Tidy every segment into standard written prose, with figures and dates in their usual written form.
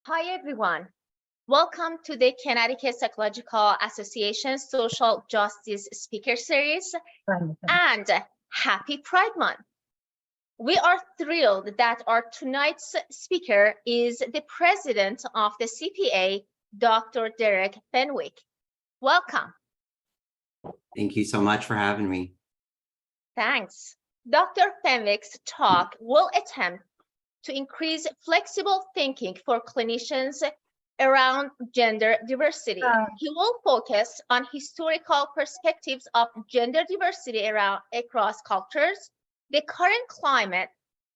Hi, everyone. Welcome to the Connecticut Psychological Association Social Justice Speaker Series and Happy Pride Month. We are thrilled that our tonight's speaker is the president of the CPA, Dr. Derek Fenwick. Welcome. Thank you so much for having me. Thanks. Dr. Fenwick's talk will attempt to increase flexible thinking for clinicians around gender diversity. He will focus on historical perspectives of gender diversity across cultures, the current climate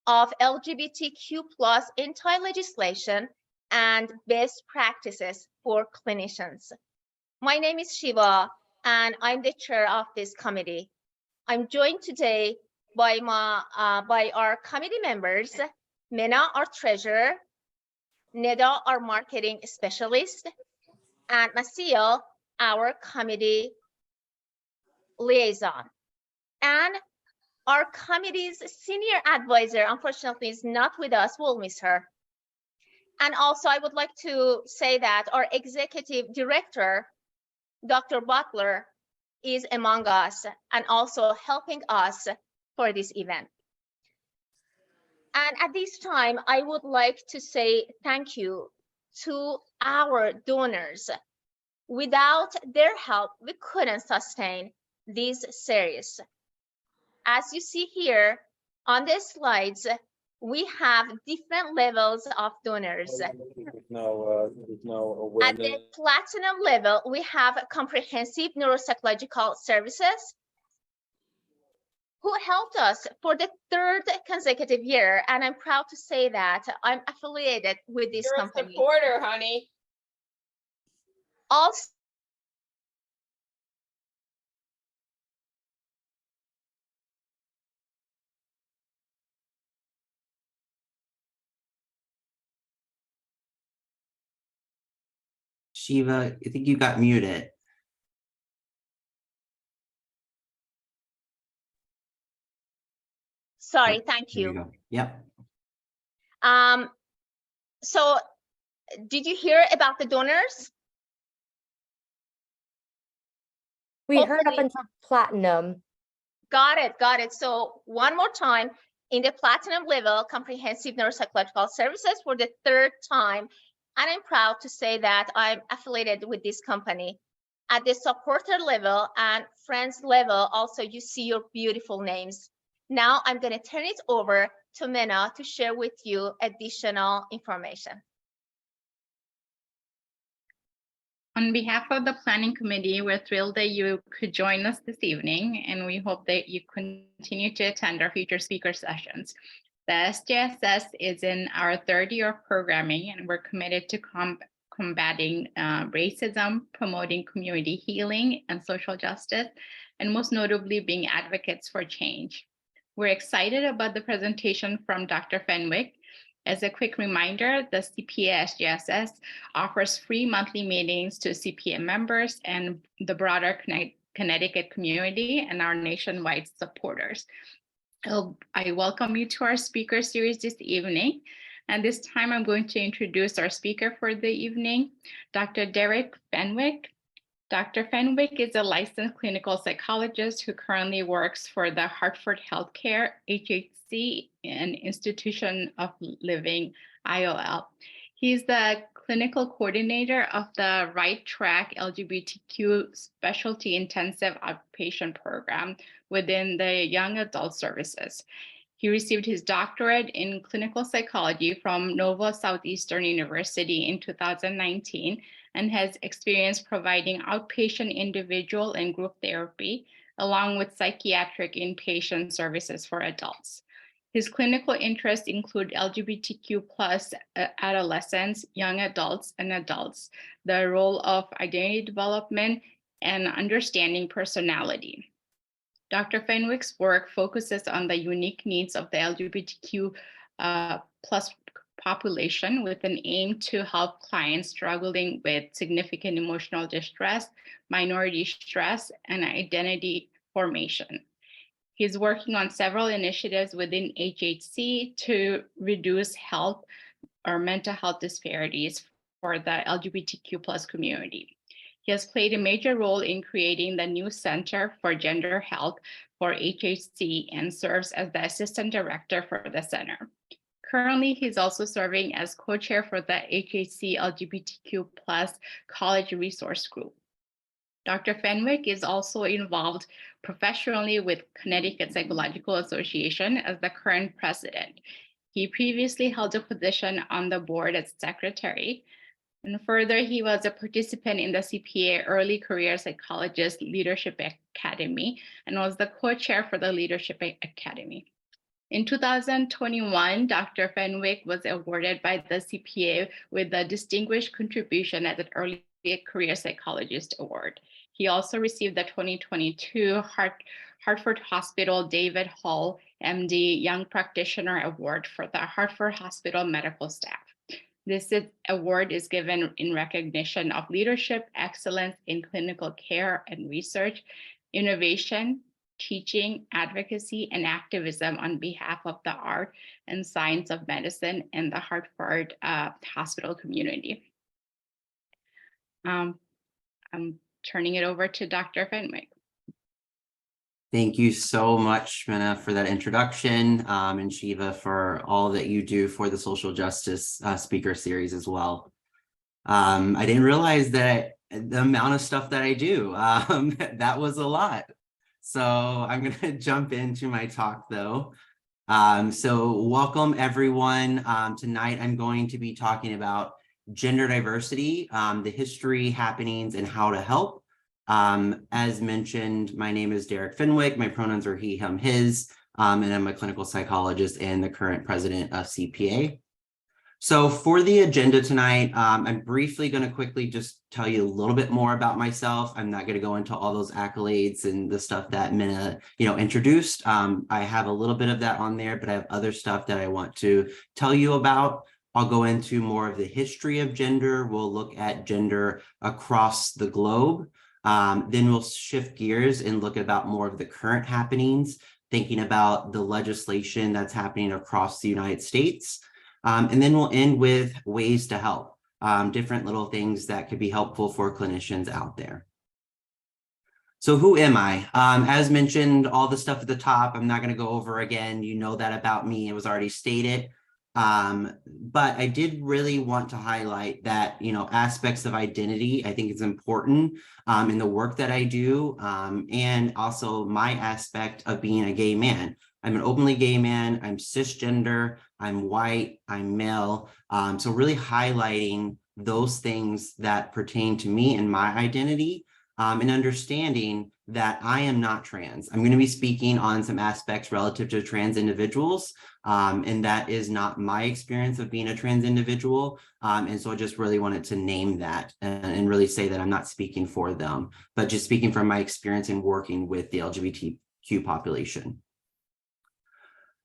of LGBTQ+ anti-legislation, and best practices for clinicians. My name is Shiva, and I'm the chair of this committee. I'm joined today by our committee members, Mena, our treasurer, Neda, our marketing specialist, and Maciel, our committee liaison. And our committee's senior advisor, unfortunately, is not with us. We'll miss her. And also, I would like to say that our executive director, Dr. Butler, is among us and also helping us for this event. And at this time, I would like to say thank you to our donors. Without their help, we couldn't sustain this series. As you see here on the slides, we have different levels of donors. At the platinum level, we have comprehensive neuropsychological services, who helped us for the third consecutive year. And I'm proud to say that I'm affiliated with this company. You're a supporter, honey. Also, Shiva, I think you got muted. sorry, thank There you. go. Yep. So did you hear about the donors? We heard up until platinum. Got it. So one more time, in the platinum level, comprehensive neuropsychological services for the third time. And I'm proud to say that I'm affiliated with this company. At the supporter level and friends level, also you see your beautiful names. Now I'm going to turn it over to Mena to share with you additional information. On behalf of the Planning Committee, we're thrilled that you could join us this evening, and we hope that you continue to attend our future speaker sessions. The SJSS is in our third year of programming, and we're committed to combating racism, promoting community healing and social justice, and most notably being advocates for change. We're excited about the presentation from Dr. Fenwick. As a quick reminder, the CPA SJSS offers free monthly meetings to CPA members and the broader Connecticut community and our nationwide supporters. I welcome you to our speaker series this evening. And this time I'm going to introduce our speaker for the evening, Dr. Derek Fenwick. Dr. Fenwick is a licensed clinical psychologist who currently works for the Hartford Healthcare, HHC, and Institution of Living, IOL. He's the clinical coordinator of the Right Track LGBTQ Specialty Intensive Outpatient Program within the Young Adult Services. He received his doctorate in clinical psychology from Nova Southeastern University in 2019 and has experience providing outpatient individual and group therapy, along with psychiatric inpatient services for adults. His clinical interests include LGBTQ+ adolescents, young adults, and adults, the role of identity development, and understanding personality. Dr. Fenwick's work focuses on the unique needs of the LGBTQ+ population with an aim to help clients struggling with significant emotional distress, minority stress, and identity formation. He's working on several initiatives within HHC to reduce health or mental health disparities for the LGBTQ plus community. He has played a major role in creating the new Center for Gender Health for HHC and serves as the Assistant Director for the center. Currently, he's also serving as co-chair for the HHC LGBTQ plus College Resource Group. Dr. Fenwick is also involved professionally with Connecticut Psychological Association as the current president. He previously held a position on the board as secretary. And further, he was a participant in the CPA Early Career Psychologist Leadership Academy and was the co-chair for the Leadership Academy. In 2021, Dr. Fenwick was awarded by the CPA with the Distinguished Contribution as an Early Career Psychologist Award. He also received the 2022 Hartford Hospital David Hall, MD, Young Practitioner Award for the Hartford Hospital medical staff. This award is given in recognition of leadership, excellence in clinical care and research, innovation, teaching, advocacy, and activism on behalf of the art and science of medicine and the Hartford hospital community. I'm turning it over to Dr. Fenwick. Thank you so much, Minna, for that introduction, and Shiva for all that you do for the social justice speaker series as well. I didn't realize that the amount of stuff that I do, that was a lot. So I'm going to jump into my talk, though. So welcome, everyone. Tonight, I'm going to be talking about gender diversity, the history, happenings, and how to help. As mentioned, my name is Derek Fenwick. My pronouns are he, him, his, and I'm a clinical psychologist and the current president of CPA. So for the agenda tonight, I'm briefly going to quickly just tell you a little bit more about myself. I'm not going to go into all those accolades and the stuff that Minna, introduced. I have a little bit of that on there, but I have other stuff that I want to tell you about. I'll go into more of the history of gender. We'll look at gender across the globe. Then we'll shift gears and look about more of the current happenings, thinking about the legislation that's happening across the United States. And then we'll end with ways to help, different little things that could be helpful for clinicians out there. So who am I? As mentioned, all the stuff at the top, I'm not going to go over again. You know that about me. It was already stated. But I did really want to highlight that, aspects of identity, I think is important in the work that I do, and also my aspect of being a gay man. I'm an openly gay man, I'm cisgender, I'm white, I'm male. So really highlighting those things that pertain to me and my identity, and understanding that I am not trans. I'm going to be speaking on some aspects relative to trans individuals, and that is not my experience of being a trans individual. And so I just really wanted to name that and really say that I'm not speaking for them, but just speaking from my experience in working with the LGBTQ population.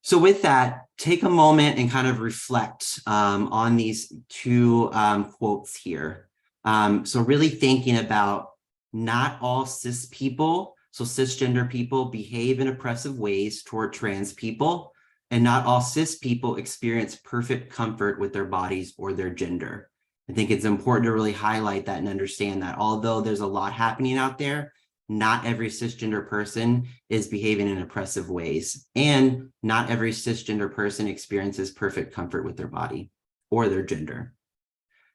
So with that, take a moment and kind of reflect on these two quotes here. So really thinking about not all cis people, so cisgender people, behave in oppressive ways toward trans people, and not all cis people experience perfect comfort with their bodies or their gender. I think it's important to really highlight that and understand that although there's a lot happening out there, not every cisgender person is behaving in oppressive ways, and not every cisgender person experiences perfect comfort with their body or their gender.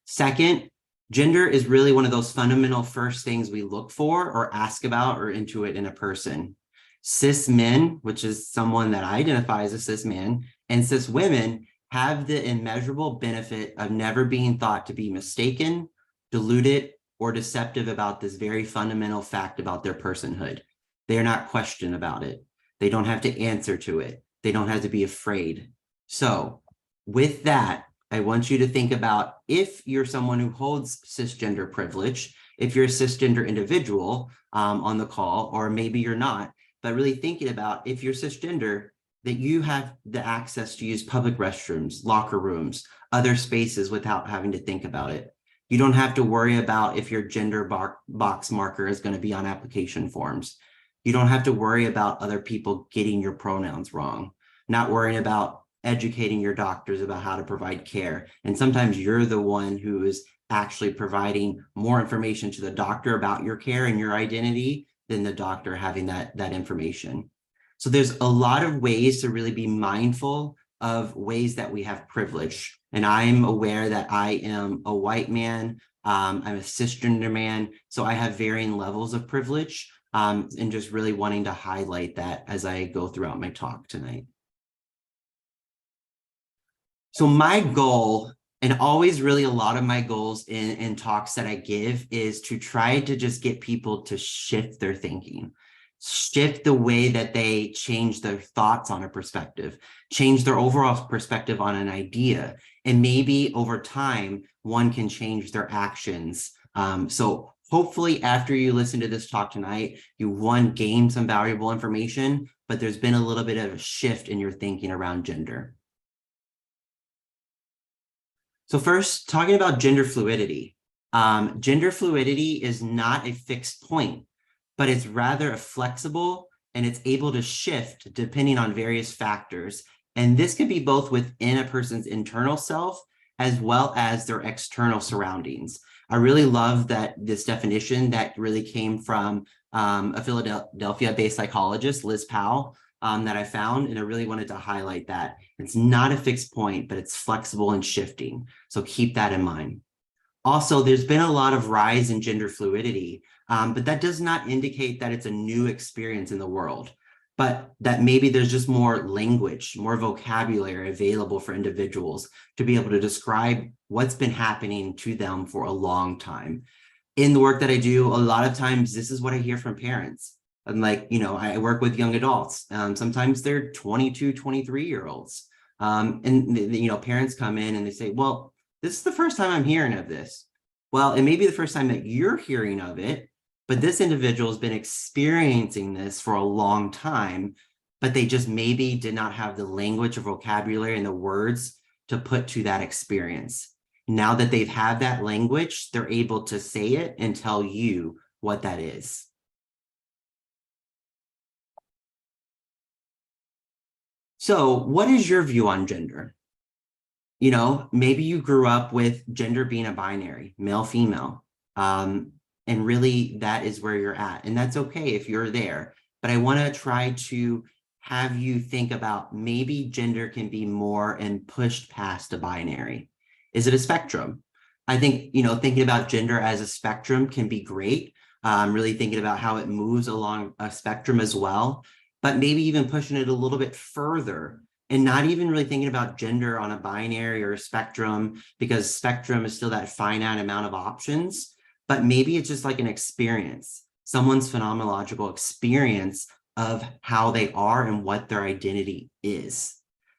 Second, gender is really one of those fundamental first things we look for or ask about or intuit in a person. Cis men, which is someone that I identify as a cis man, and cis women have the immeasurable benefit of never being thought to be mistaken, deluded, or deceptive about this very fundamental fact about their personhood. They are not questioned about it. They don't have to answer to it. They don't have to be afraid. So with that, I want you to think about if you're someone who holds cisgender privilege, if you're a cisgender individual on the call, or maybe you're not, but really thinking about if you're cisgender, that you have the access to use public restrooms, locker rooms, other spaces without having to think about it. You don't have to worry about if your gender box marker is going to be on application forms. You don't have to worry about other people getting your pronouns wrong, not worrying about educating your doctors about how to provide care. And sometimes you're the one who is actually providing more information to the doctor about your care and your identity than the doctor having that information. So there's a lot of ways to really be mindful of ways that we have privilege. And I'm aware that I am a white man, I'm a cisgender man, so I have varying levels of privilege, and just really wanting to highlight that as I go throughout my talk tonight. So my goal, and always really a lot of my goals in talks that I give, is to try to just get people to shift their thinking, shift the way that they change their thoughts on a perspective, change their overall perspective on an idea. And maybe over time, one can change their actions. So hopefully after you listen to this talk tonight, you gain some valuable information, but there's been a little bit of a shift in your thinking around gender. So first, talking about gender fluidity. Gender fluidity is not a fixed point, but it's rather a flexible, and it's able to shift depending on various factors. And this can be both within a person's internal self as well as their external surroundings. I really love that this definition that really came from a Philadelphia-based psychologist, Liz Powell, that I found, and I really wanted to highlight that. It's not a fixed point, but it's flexible and shifting. So keep that in mind. Also, there's been a lot of rise in gender fluidity, but that does not indicate that it's a new experience in the world, but that maybe there's just more language, more vocabulary available for individuals to be able to describe what's been happening to them for a long time. In the work that I do, a lot of times this is what I hear from parents. And I work with young adults. Sometimes they're 22, 23-year-olds. And parents come in and they say, well, this is the first time I'm hearing of this. Well, it may be the first time that you're hearing of it, but this individual has been experiencing this for a long time, but they just maybe did not have the language or vocabulary and the words to put to that experience. Now that they've had that language, they're able to say it and tell you what that is. So what is your view on gender? Maybe you grew up with gender being a binary, male, female, and really that is where you're at. And that's okay if you're there. But I want to try to have you think about maybe gender can be more and pushed past a binary. Is it a spectrum? I think, thinking about gender as a spectrum can be great. Really thinking about how it moves along a spectrum as well, but maybe even pushing it a little bit further and not even really thinking about gender on a binary or a spectrum, because spectrum is still that finite amount of options, but maybe it's just like an experience, someone's phenomenological experience of how they are and what their identity is.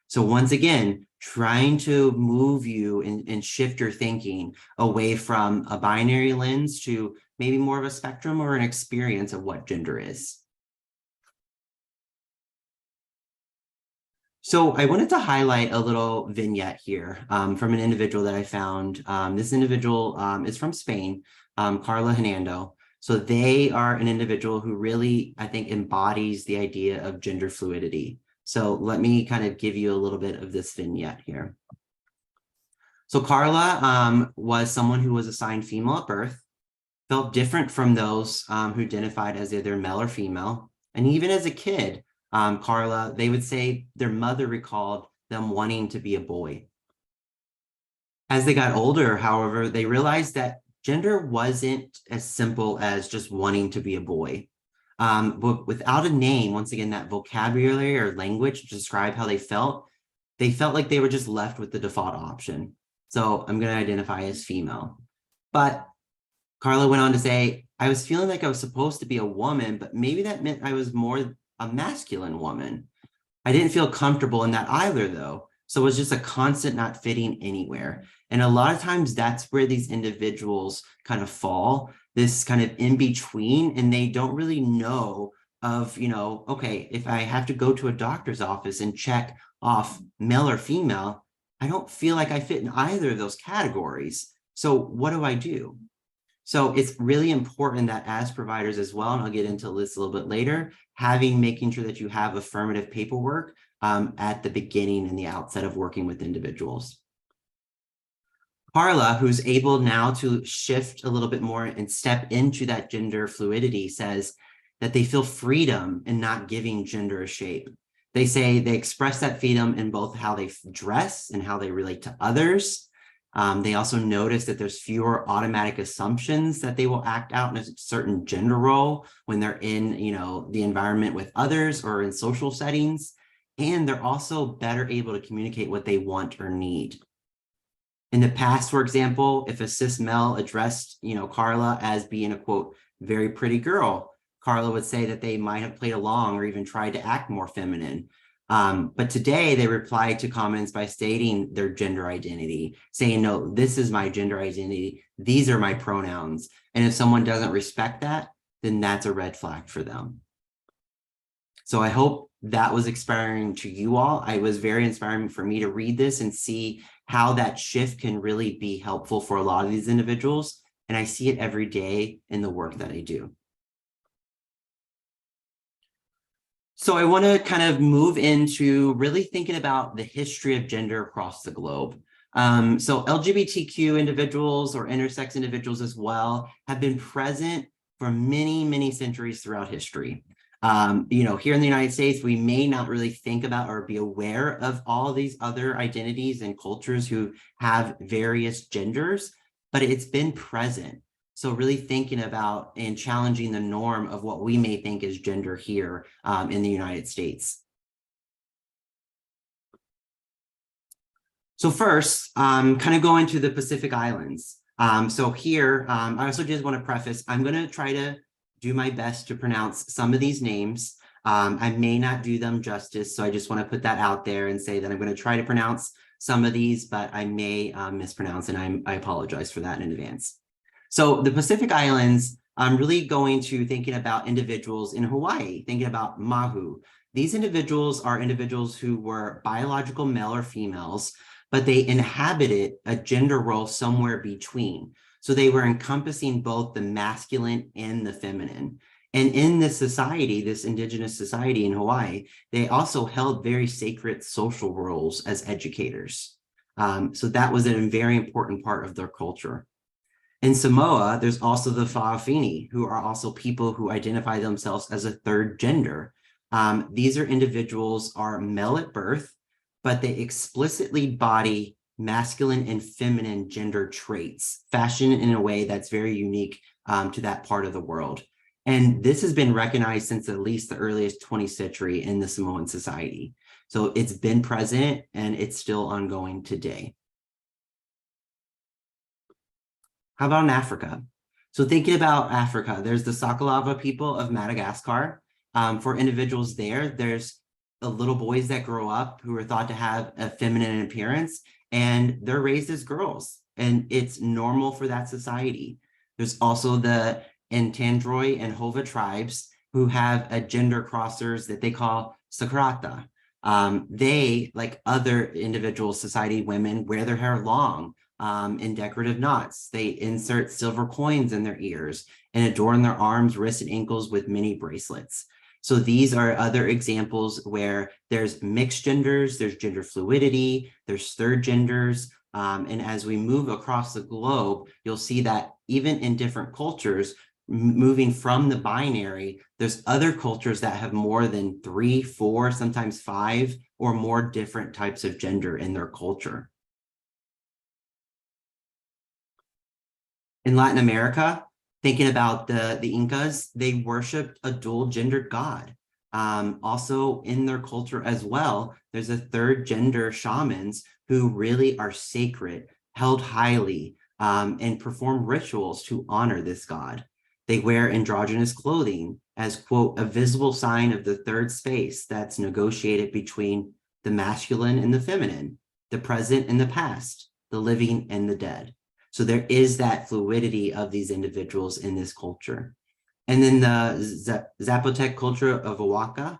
So once again, trying to move you and shift your thinking away from a binary lens to maybe more of a spectrum or an experience of what gender is. So I wanted to highlight a little vignette here from an individual that I found. This individual is from Spain, Carla Hernando. So they are an individual who really, I think, embodies the idea of gender fluidity. So let me kind of give you a little bit of this vignette here. So Carla was someone who was assigned female at birth, felt different from those who identified as either male or female. And even as a kid, Carla, they would say their mother recalled them wanting to be a boy. As they got older, however, they realized that gender wasn't as simple as just wanting to be a boy. But without a name, once again, that vocabulary or language to describe how they felt like they were just left with the default option. So I'm going to identify as female. But Carla went on to say, I was feeling like I was supposed to be a woman, but maybe that meant I was more a masculine woman. I didn't feel comfortable in that either, though. So it was just a constant not fitting anywhere. And a lot of times that's where these individuals kind of fall, this kind of in between, and they don't really know of, okay, if I have to go to a doctor's office and check off male or female, I don't feel like I fit in either of those categories. So what do I do? So it's really important that as providers as well, and I'll get into this a little bit later, making sure that you have affirmative paperwork at the beginning and the outset of working with individuals. Carla, who's able now to shift a little bit more and step into that gender fluidity, says that they feel freedom in not giving gender a shape. They say they express that freedom in both how they dress and how they relate to others. They also notice that there's fewer automatic assumptions that they will act out in a certain gender role when they're in, the environment with others or in social settings. And they're also better able to communicate what they want or need. In the past, for example, if a cis male addressed, Carla as being a, quote, very pretty girl, Carla would say that they might have played along or even tried to act more feminine. But today they reply to comments by stating their gender identity, saying, no, this is my gender identity. These are my pronouns. And if someone doesn't respect that, then that's a red flag for them. So I hope that was inspiring to you all. It was very inspiring for me to read this and see how that shift can really be helpful for a lot of these individuals. And I see it every day in the work that I do. So I want to kind of move into really thinking about the history of gender across the globe. So LGBTQ individuals or intersex individuals as well have been present for many, many centuries throughout history. Here in the United States, we may not really think about or be aware of all these other identities and cultures who have various genders, but it's been present. So really thinking about and challenging the norm of what we may think is gender here in the United States. So first, kind of going to the Pacific Islands. So here, I also just want to preface, I'm going to try to do my best to pronounce some of these names. I may not do them justice, so I just want to put that out there and say that I'm going to try to pronounce some of these, but I may mispronounce, and I apologize for that in advance. So the Pacific Islands, I'm really going to thinking about individuals in Hawaii, thinking about Mahu. These individuals are individuals who were biological male or females, but they inhabited a gender role somewhere between. So they were encompassing both the masculine and the feminine. And in this society, this indigenous society in Hawaii, they also held very sacred social roles as educators. So that was a very important part of their culture. In Samoa, there's also the Fa'afini, who are also people who identify themselves as a third gender. These are individuals are male at birth, but they explicitly embody masculine and feminine gender traits, fashioned in a way that's very unique to that part of the world. And this has been recognized since at least the earliest 20th century in the Samoan society. So it's been present and it's still ongoing today. How about in Africa? So thinking about Africa, there's the Sakalava people of Madagascar. For individuals there, there's the little boys that grow up who are thought to have a feminine appearance, and they're raised as girls, and it's normal for that society. There's also the Ntandroi and Hova tribes who have a gender crossers that they call Sakrata. They, like other individual society women, wear their hair long in decorative knots. They insert silver coins in their ears and adorn their arms, wrists, and ankles with mini bracelets. So these are other examples where there's mixed genders, there's gender fluidity, there's third genders. And as we move across the globe, you'll see that even in different cultures, moving from the binary, there's other cultures that have more than 3, 4, sometimes 5 or more different types of gender in their culture. In Latin America, thinking about the Incas, they worshiped a dual gendered god. Also in their culture as well, there's a third gender shamans who really are sacred, held highly, and perform rituals to honor this god. They wear androgynous clothing as, quote, a visible sign of the third space that's negotiated between the masculine and the feminine, the present and the past, the living and the dead. So there is that fluidity of these individuals in this culture. And then the Zapotec culture of Oaxaca,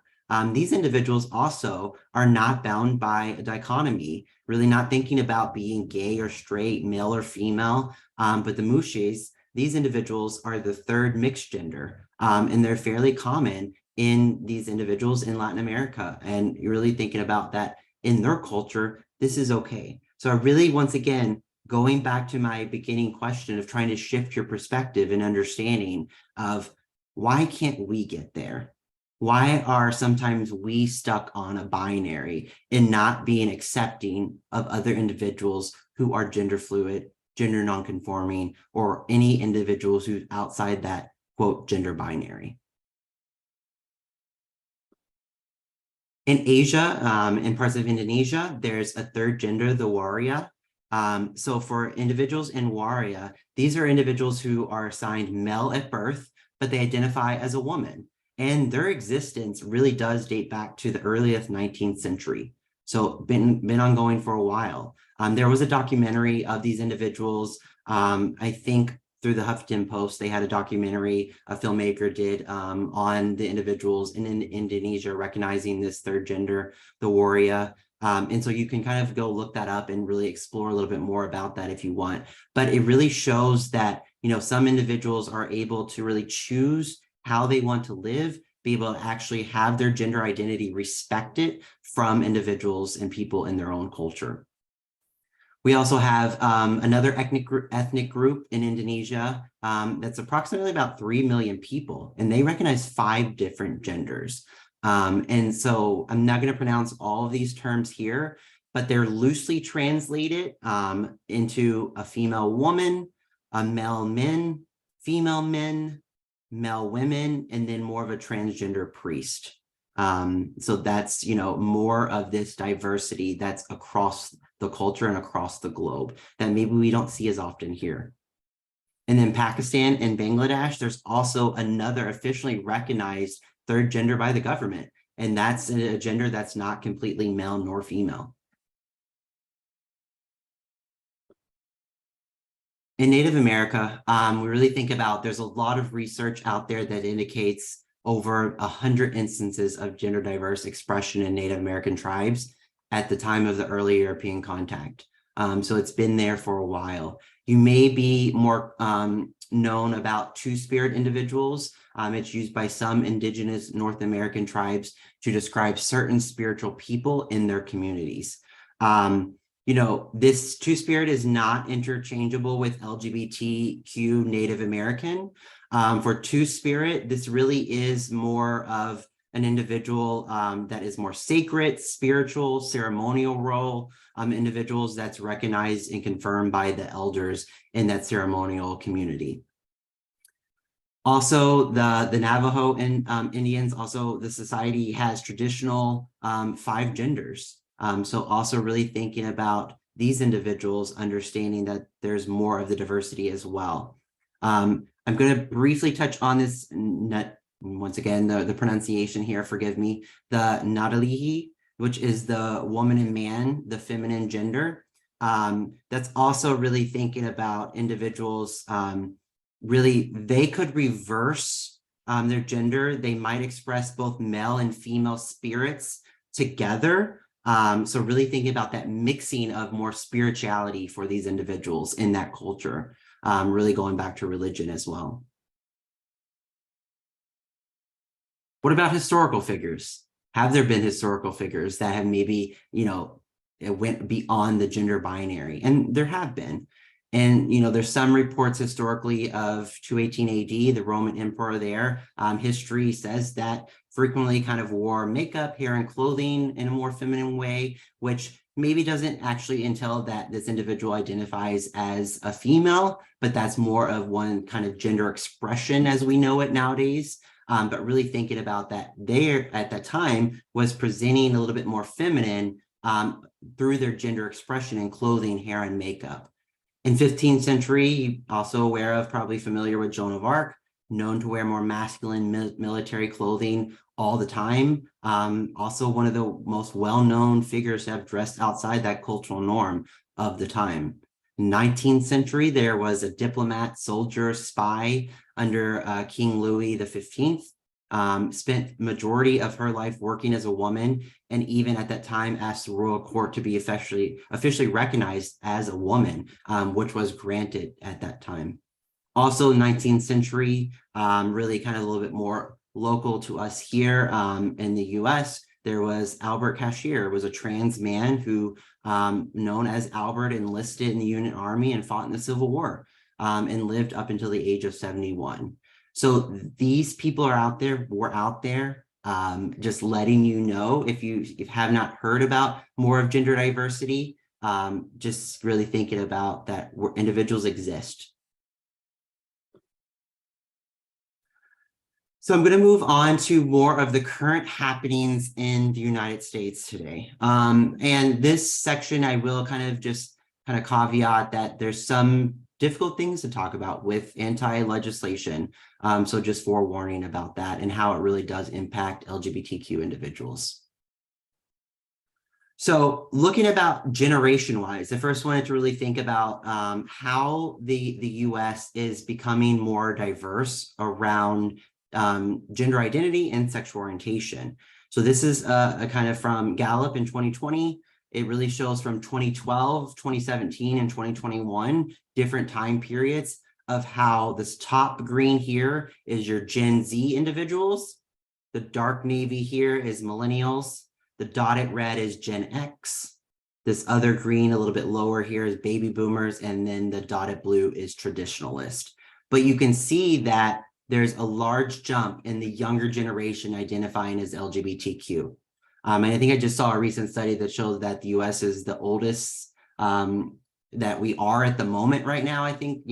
these individuals also are not bound by a dichotomy, really not thinking about being gay or straight, male or female, but the Muxes, these individuals are the third mixed gender, and they're fairly common in these individuals in Latin America. And you're really thinking about that in their culture, this is okay. So I really, once again, going back to my beginning question of trying to shift your perspective and understanding of why can't we get there? Why are sometimes we stuck on a binary and not being accepting of other individuals who are gender fluid, gender nonconforming, or any individuals who's outside that quote gender binary? In Asia, in parts of Indonesia, there's a third gender, the waria. So for individuals in waria, these are individuals who are assigned male at birth, but they identify as a woman. And their existence really does date back to the earliest 19th century. So been ongoing for a while. There was a documentary of these individuals. I think through the Huffington Post, they had a documentary a filmmaker did on the individuals in Indonesia recognizing this third gender, the waria. And so you can kind of go look that up and really explore a little bit more about that if you want. But it really shows that, you know, some individuals are able to really choose how they want to live, be able to actually have their gender identity respected from individuals and people in their own culture. We also have another ethnic group in Indonesia that's approximately about 3 million people, and they recognize 5 different genders. And so I'm not going to pronounce all of these terms here, but they're loosely translated into a female woman, a male men, female men, male women, and then more of a transgender priest. So that's, you know, more of this diversity that's across the culture and across the globe that maybe we don't see as often here. And then Pakistan and Bangladesh, there's also another officially recognized third gender by the government, and that's a gender that's not completely male nor female. In Native America, we really think about, there's a lot of research out there that indicates over 100 instances of gender diverse expression in Native American tribes at the time of the early European contact. So it's been there for a while. You may be more known about two-spirit individuals. It's used by some indigenous North American tribes to describe certain spiritual people in their communities. You know, this two-spirit is not interchangeable with LGBTQ Native American. For two-spirit, this really is more of an individual that is more sacred, spiritual, ceremonial role, individuals that's recognized and confirmed by the elders in that ceremonial community. Also, the Navajo and Indians, also the society has traditional 5 genders. So also really thinking about these individuals, understanding that there's more of the diversity as well. I'm going to briefly touch on this, once again, the pronunciation here, forgive me, the Nadalihi, which is the woman and man, the feminine gender. That's also really thinking about individuals, really, they could reverse their gender. They might express both male and female spirits together. So really thinking about that mixing of more spirituality for these individuals in that culture, really going back to religion as well. What about historical figures? Have there been historical figures that have maybe, you know, it went beyond the gender binary? And there have been. And, you know, there's some reports historically of 218 AD, the Roman emperor there. History says that frequently kind of wore makeup, hair, and clothing in a more feminine way, which maybe doesn't actually entail that this individual identifies as a female, but that's more of one kind of gender expression as we know it nowadays. But really thinking about that there at that time was presenting a little bit more feminine through their gender expression in clothing, hair, and makeup. In 15th century, also aware of, probably familiar with Joan of Arc, known to wear more masculine military clothing all the time. Also one of the most well-known figures to have dressed outside that cultural norm of the time. 19th century, there was a diplomat, soldier, spy under King Louis XV, spent majority of her life working as a woman, and even at that time asked the royal court to be officially recognized as a woman, which was granted at that time. Also 19th century, really kind of a little bit more local to us here in the US, there was Albert Cashier, was a trans man who, known as Albert, enlisted in the Union Army and fought in the Civil War and lived up until the age of 71. So these people are out there, we're out there, just letting you know, if you have not heard about more of gender diversity, just really thinking about that where individuals exist. So I'm going to move on to more of the current happenings in the United States today. And this section, I will kind of caveat that there's some difficult things to talk about with anti-legislation. So just forewarning about that and how it really does impact LGBTQ individuals. So looking about generation-wise, I first wanted to really think about how the US is becoming more diverse around gender identity and sexual orientation. So this is a kind of from Gallup in 2020. It really shows from 2012, 2017, and 2021, different time periods of how this top green here is your Gen Z individuals. The dark navy here is millennials. The dotted red is Gen X. This other green, a little bit lower here, is baby boomers. And then the dotted blue is traditionalist. But you can see that there's a large jump in the younger generation identifying as LGBTQ. And I think I just saw a recent study that shows that the US is the oldest that we are at the moment right now. I think,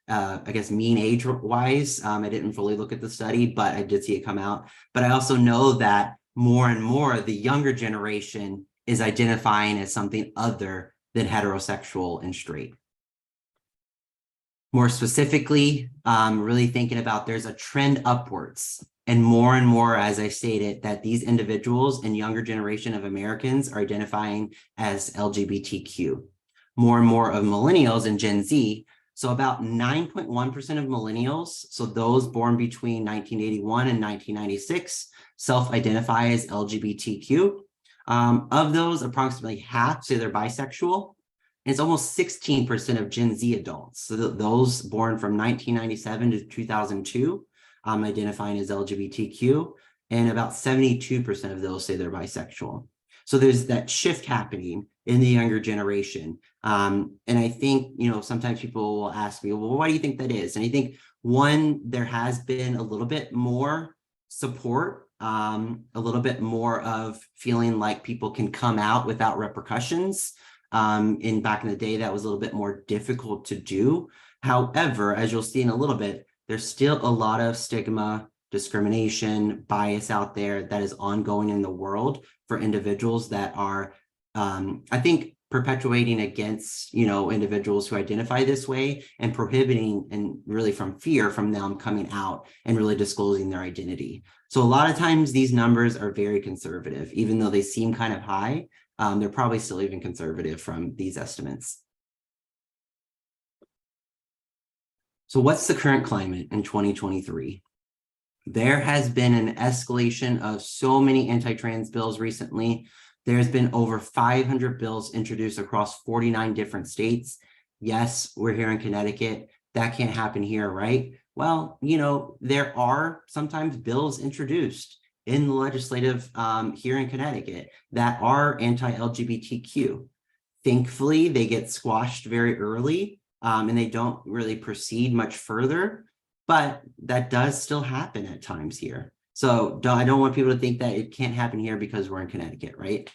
I guess mean age wise, I didn't fully look at the study, but I did see it come out. But I also know that more and more the younger generation is identifying as something other than heterosexual and straight. More specifically, really thinking about there's a trend upwards and more, as I stated, that these individuals and younger generation of Americans are identifying as LGBTQ. More and more of millennials and Gen Z. So about 9.1% of millennials, so those born between 1981 and 1996, self-identify as LGBTQ. Of those, approximately half say they're bisexual. And it's almost 16% of Gen Z adults. So those born from 1997 to 2002 identifying as LGBTQ, and about 72% of those say they're bisexual. So there's that shift happening in the younger generation. And I think, sometimes people will ask me, well, why do you think that is? And I think, one, there has been a little bit more support, a little bit more of feeling like people can come out without repercussions. Back in the day, that was a little bit more difficult to do. However, as you'll see in a little bit, there's still a lot of stigma, discrimination, bias out there that is ongoing in the world for individuals that are, I think, perpetuating against, individuals who identify this way and prohibiting and really from fear from them coming out and really disclosing their identity. So a lot of times these numbers are very conservative, even though they seem kind of high. They're probably still even conservative from these estimates. So what's the current climate in 2023? There has been an escalation of so many anti-trans bills recently. There's been over 500 bills introduced across 49 different states. Yes, we're here in Connecticut. That can't happen here, right? Well, there are sometimes bills introduced in the legislative here in Connecticut that are anti-LGBTQ. Thankfully, they get squashed very early and they don't really proceed much further, but that does still happen at times here. So I don't want people to think that it can't happen here because we're in Connecticut, right?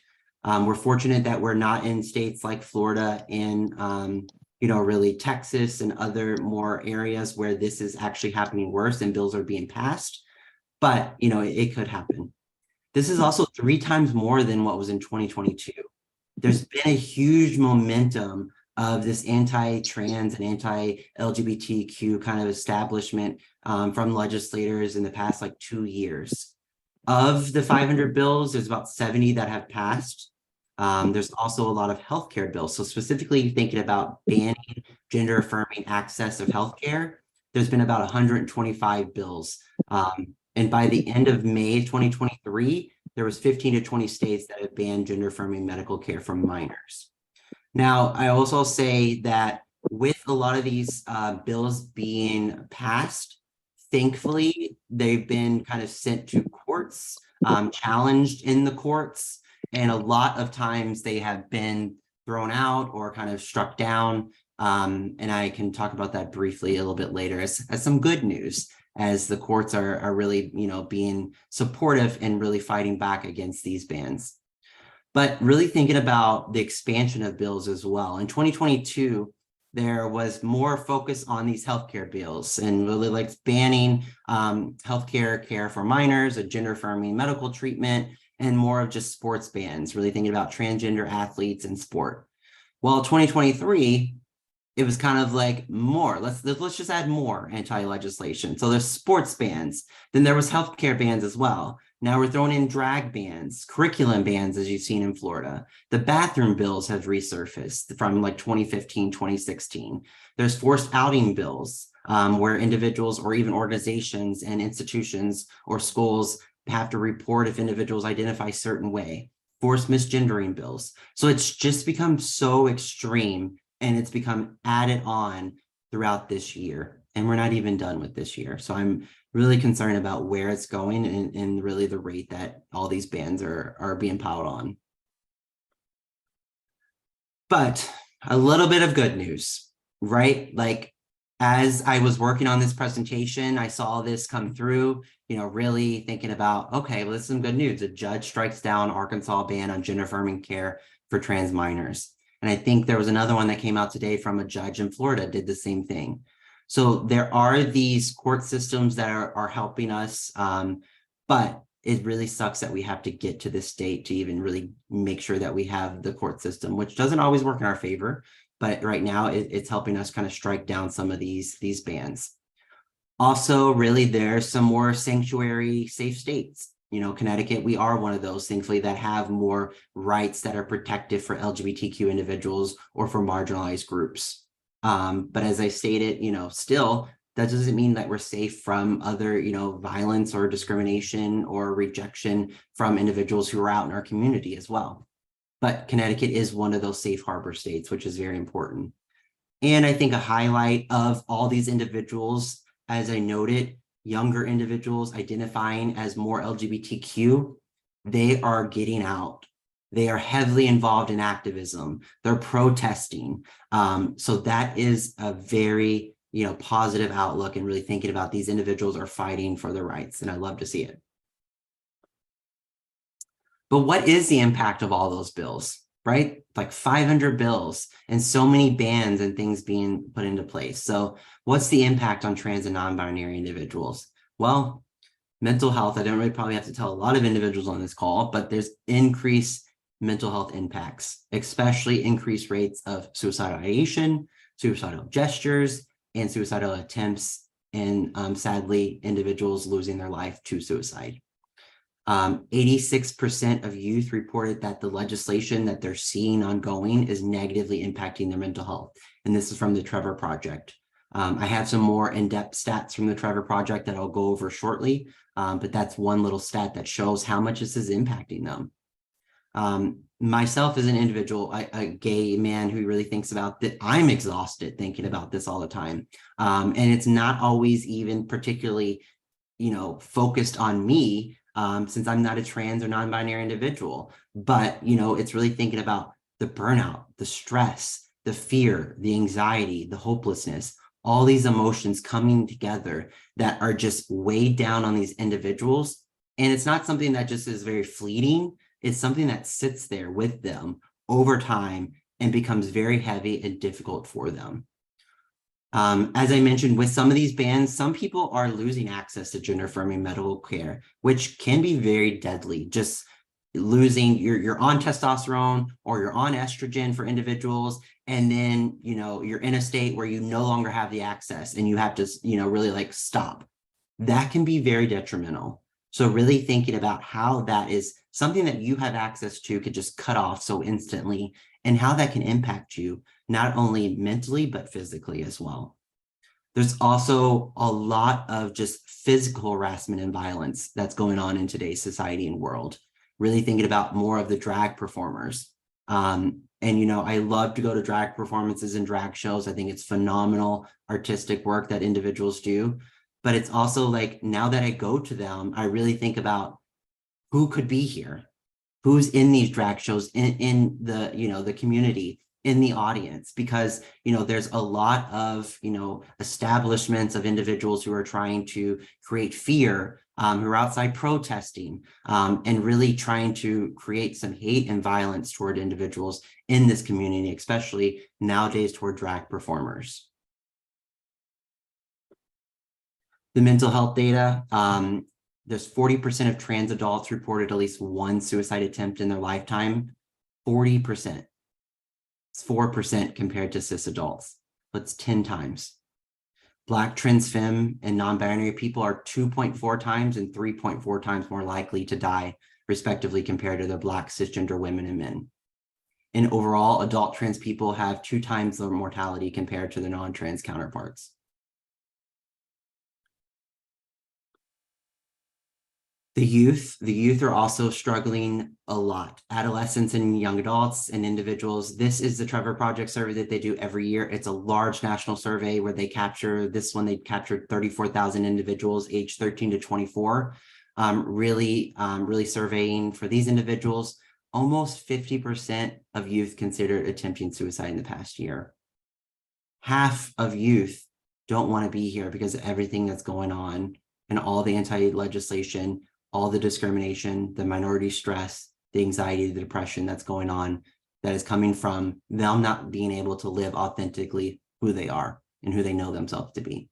We're fortunate that we're not in states like Florida and really Texas and other more areas where this is actually happening worse and bills are being passed. But, it could happen. This is also 3 times more than what was in 2022. There's been a huge momentum of this anti-trans and anti-LGBTQ kind of establishment from legislators in the past 2 years. Of the 500 bills, there's about 70 that have passed. There's also a lot of healthcare bills. So specifically thinking about banning gender affirming access of healthcare, there's been about 125 bills. And by the end of May 2023, there was 15 to 20 states that have banned gender affirming medical care for minors. Now, I also say that with a lot of these bills being passed, Thankfully, they've been kind of sent to courts, challenged in the courts, and a lot of times they have been thrown out or kind of struck down. And I can talk about that briefly a little bit later as some good news, as the courts are really, being supportive and really fighting back against these bans. But really thinking about the expansion of bills as well. In 2022, there was more focus on these healthcare bills and really like banning healthcare care for minors, a gender-affirming medical treatment, and more of just sports bans, really thinking about transgender athletes and sport. Well, 2023, it was kind of like more, let's just add more anti-legislation. So there's sports bans, then there was healthcare bans as well. Now we're throwing in drag bans, curriculum bans, as you've seen in Florida. The bathroom bills have resurfaced from like 2015, 2016. There's forced outing bills where individuals or even organizations and institutions or schools have to report if individuals identify a certain way. Forced misgendering bills. So it's just become so extreme, and it's become added on throughout this year. And we're not even done with this year. So I'm really concerned about where it's going and really the rate that all these bans are being piled on. But a little bit of good news, right? Like, as I was working on this presentation, I saw this come through, really thinking about, okay, well, this is some good news. A judge strikes down Arkansas ban on gender-affirming care for trans minors. And I think there was another one that came out today from a judge in Florida, did the same thing. So there are these court systems that are helping us, but it really sucks that we have to get to this state to even really make sure that we have the court system, which doesn't always work in our favor. But right now it's helping us kind of strike down some of these bans. Also, really, there's some more sanctuary safe states. Connecticut, we are one of those, thankfully, that have more rights that are protective for LGBTQ individuals or for marginalized groups. But as I stated, still, that doesn't mean that we're safe from other, violence or discrimination or rejection from individuals who are out in our community as well. But Connecticut is one of those safe harbor states, which is very important. And I think a highlight of all these individuals, as I noted, younger individuals identifying as more LGBTQ, they are getting out. They are heavily involved in activism. They're protesting. So that is a very, positive outlook, and really thinking about these individuals are fighting for their rights. And I love to see it. But what is the impact of all those bills, right? Like 500 bills and so many bans and things being put into place. So what's the impact on trans and non-binary individuals? Well, mental health, I don't really probably have to tell a lot of individuals on this call, but there's increased mental health impacts, especially increased rates of suicidal ideation, suicidal gestures, and suicidal attempts, and sadly, individuals losing their life to suicide. 86% of youth reported that the legislation that they're seeing ongoing is negatively impacting their mental health. And this is from the Trevor Project. I have some more in-depth stats from the Trevor Project that I'll go over shortly, but that's one little stat that shows how much this is impacting them. Myself as an individual, a gay man who really thinks about that, I'm exhausted thinking about this all the time. And it's not always even particularly, focused on me, since I'm not a trans or non-binary individual, but, it's really thinking about the burnout, the stress, the fear, the anxiety, the hopelessness, all these emotions coming together that are just weighed down on these individuals. And it's not something that just is very fleeting. It's something that sits there with them over time and becomes very heavy and difficult for them. As I mentioned, with some of these bans, some people are losing access to gender-affirming medical care, which can be very deadly. Just losing, you're on testosterone or you're on estrogen for individuals, and then, you're in a state where you no longer have the access and you have to, really like stop. That can be very detrimental. So really thinking about how that is something that you have access to could just cut off so instantly, and how that can impact you, not only mentally, but physically as well. There's also a lot of just physical harassment and violence that's going on in today's society and world. Really thinking about more of the drag performers. And, I love to go to drag performances and drag shows. I think it's phenomenal artistic work that individuals do. but it's also like, now that I go to them, I really think about who could be here, who's in these drag shows, in the, the community, in the audience, because, there's a lot of, establishments of individuals who are trying to create fear, who are outside protesting, and really trying to create some hate and violence toward individuals in this community, especially nowadays toward drag performers. The mental health data, there's 40% of trans adults reported at least one suicide attempt in their lifetime. 40%. It's 4% compared to cis adults. That's 10 times. Black, trans, femme, and non-binary people are 2.4 times and 3.4 times more likely to die, respectively, compared to the Black cisgender women and men. And overall, adult trans people have 2 times the mortality compared to their non-trans counterparts. The youth are also struggling a lot. Adolescents and young adults and individuals. This is the Trevor Project survey that they do every year. It's a large national survey where they capture, this one they captured 34,000 individuals aged 13 to 24, really surveying for these individuals. Almost 50% of youth considered attempting suicide in the past year. Half of youth don't want to be here because of everything that's going on and all the anti-legislation, all the discrimination, the minority stress, the anxiety, the depression that's going on, that is coming from them not being able to live authentically who they are and who they know themselves to be.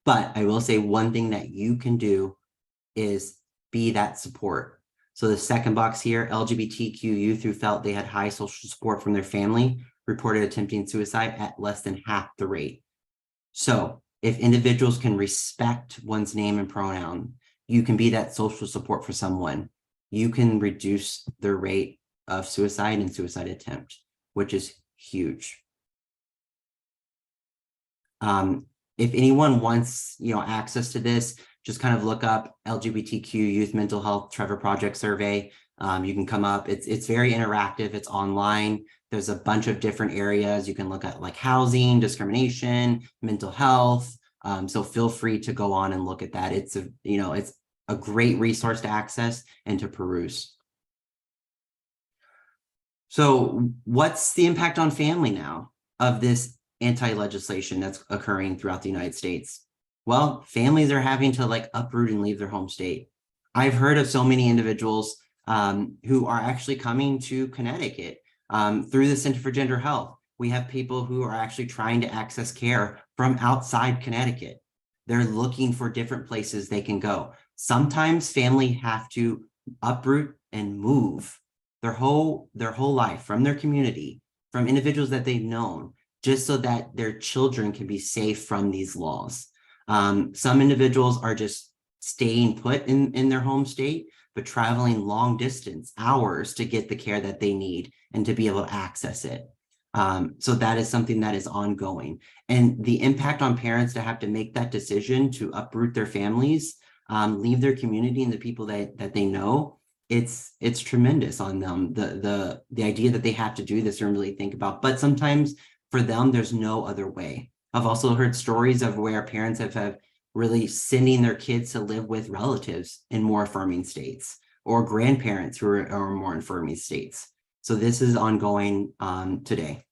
But I will say one thing that you can do is be that support. So the second box here, LGBTQ youth who felt they had high social support from their family reported attempting suicide at less than half the rate. So if individuals can respect one's name and pronoun, you can be that social support for someone. You can reduce the rate of suicide and suicide attempt, which is huge. If anyone wants, access to this, just kind of look up LGBTQ Youth Mental Health Trevor Project Survey. You can come up. It's very interactive. It's online. There's a bunch of different areas. You can look at like housing, discrimination, mental health. So feel free to go on and look at that. It's a great resource to access and to peruse. So what's the impact on family now of this anti-legislation that's occurring throughout the United States? Well, families are having to uproot and leave their home state. I've heard of so many individuals who are actually coming to Connecticut through the Center for Gender Health. We have people who are actually trying to access care from outside Connecticut. They're looking for different places they can go. Sometimes family have to uproot and move their whole life from their community, from individuals that they've known, just so that their children can be safe from these laws. Some individuals are just staying put in their home state, but traveling long distance, hours, to get the care that they need and to be able to access it. So that is something that is ongoing. And the impact on parents to have to make that decision to uproot their families, leave their community and the people that they know, it's tremendous on them. The idea that they have to do this and really think about, but sometimes for them, there's no other way. I've also heard stories of where parents have really sending their kids to live with relatives in more affirming states, or grandparents who are more affirming states. So this is ongoing today.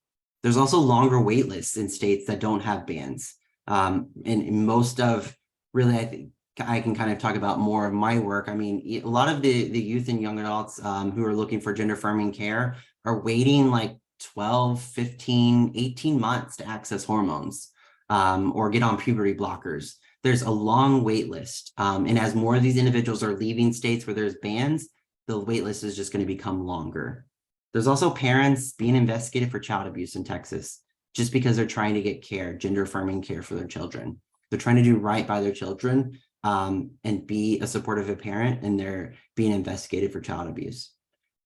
There's also longer wait lists in states that don't have bans. And most of, really, I think I can kind of talk about more of my work. I mean, a lot of the youth and young adults who are looking for gender affirming care are waiting 12, 15, 18 months to access hormones or get on puberty blockers. There's a long wait list. And as more of these individuals are leaving states where there's bans, the wait list is just going to become longer. There's also parents being investigated for child abuse in Texas, just because they're trying to get care, gender affirming care for their children. They're trying to do right by their children and be a supportive parent, and they're being investigated for child abuse.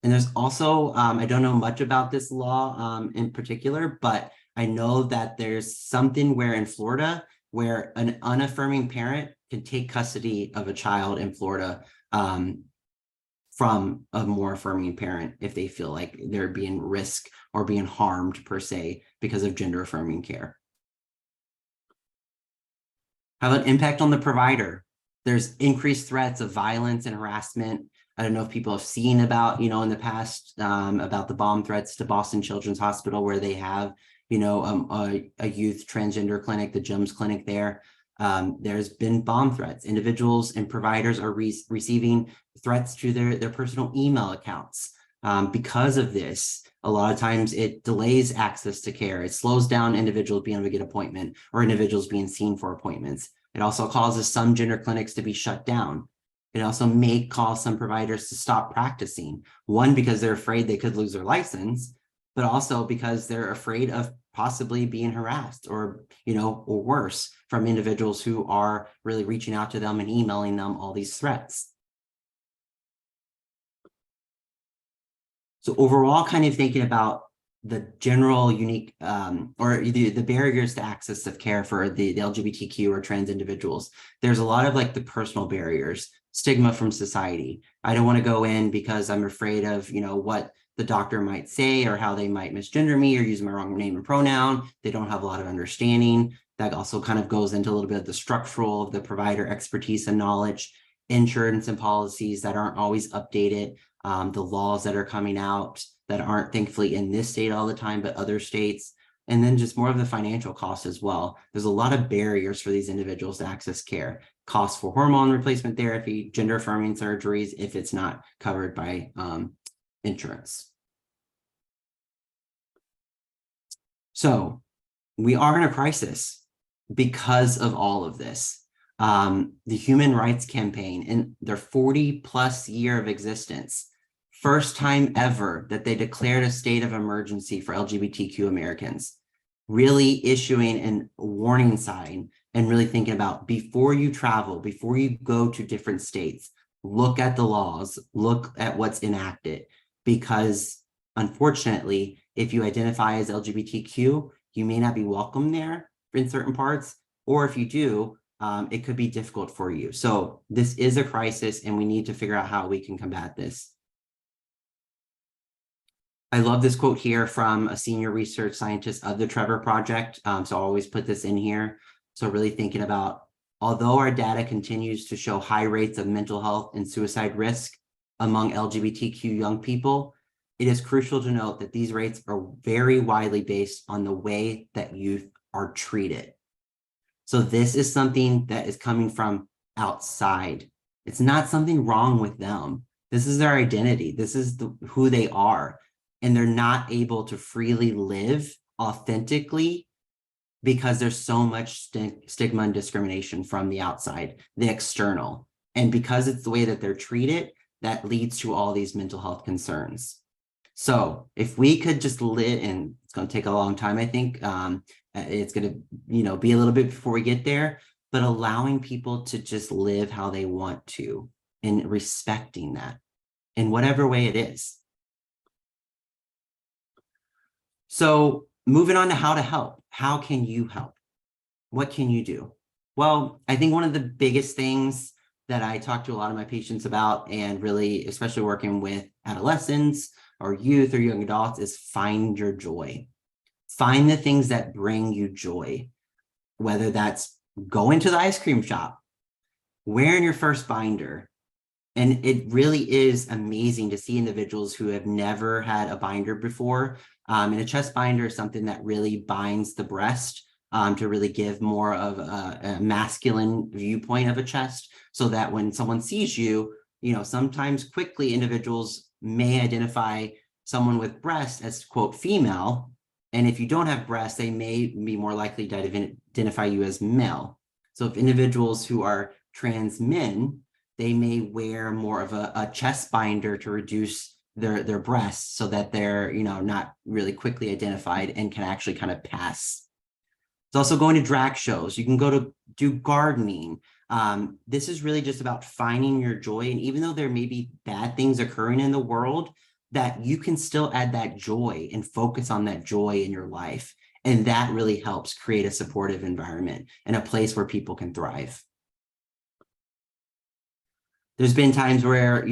And there's also, I don't know much about this law in particular, but I know that there's something where in Florida, where an unaffirming parent can take custody of a child in Florida from a more affirming parent if they feel like they're being risked or being harmed per se because of gender affirming care. How about impact on the provider? There's increased threats of violence and harassment. I don't know if people have seen about, in the past, about the bomb threats to Boston Children's Hospital, where they have, a youth transgender clinic, the GEMS clinic there. There's been bomb threats. Individuals and providers are receiving threats to their personal email accounts. Because of this, a lot of times it delays access to care. It slows down individuals being able to get appointment or individuals being seen for appointments. It also causes some gender clinics to be shut down. It also may cause some providers to stop practicing. One, because they're afraid they could lose their license, but also because they're afraid of possibly being harassed or worse from individuals who are really reaching out to them and emailing them all these threats. So overall, kind of thinking about the general unique or the barriers to access of care for the LGBTQ or trans individuals, there's a lot of like the personal barriers, stigma from society. I don't want to go in because I'm afraid of, what the doctor might say or how they might misgender me or use my wrong name and pronoun. They don't have a lot of understanding. That also kind of goes into a little bit of the structural of the provider expertise and knowledge, insurance and policies that aren't always updated, the laws that are coming out that aren't thankfully in this state all the time, but other states, and then just more of the financial costs as well. There's a lot of barriers for these individuals to access care. Costs for hormone replacement therapy, gender affirming surgeries, if it's not covered by insurance. So we are in a crisis because of all of this. The Human Rights Campaign, in their 40+ year of existence, first time ever that they declared a state of emergency for LGBTQ Americans, really issuing a warning sign and really thinking about before you travel, before you go to different states, look at the laws, look at what's enacted, because unfortunately, if you identify as LGBTQ, you may not be welcome there in certain parts, or if you do, it could be difficult for you. So this is a crisis and we need to figure out how we can combat this. I love this quote here from a senior research scientist of the Trevor Project. So I'll always put this in here. So really thinking about, although our data continues to show high rates of mental health and suicide risk among LGBTQ young people, it is crucial to note that these rates are very widely based on the way that youth are treated. So this is something that is coming from outside. It's not something wrong with them. This is their identity. This is who they are. And they're not able to freely live authentically because there's so much stigma and discrimination from the outside, the external. And because it's the way that they're treated, that leads to all these mental health concerns. So if we could just live, and it's going to take a long time, I think, it's going to, be a little bit before we get there, but allowing people to just live how they want to and respecting that in whatever way it is. So moving on to how to help. How can you help? What can you do? Well, I think one of the biggest things that I talk to a lot of my patients about, and really, especially working with adolescents or youth or young adults, is find your joy. Find the things that bring you joy, whether that's going to the ice cream shop, wearing your first binder. And it really is amazing to see individuals who have never had a binder before. And a chest binder is something that really binds the breast to really give more of a masculine viewpoint of a chest, so that when someone sees you, sometimes quickly individuals may identify someone with breasts as, quote, female. And if you don't have breasts, they may be more likely to identify you as male. So if individuals who are trans men, they may wear more of a chest binder to reduce their breasts so that they're, not really quickly identified and can actually kind of pass. It's also going to drag shows. You can go to do gardening. This is really just about finding your joy. And even though there may be bad things occurring in the world, that you can still add that joy and focus on that joy in your life. And that really helps create a supportive environment and a place where people can thrive. There's been times where,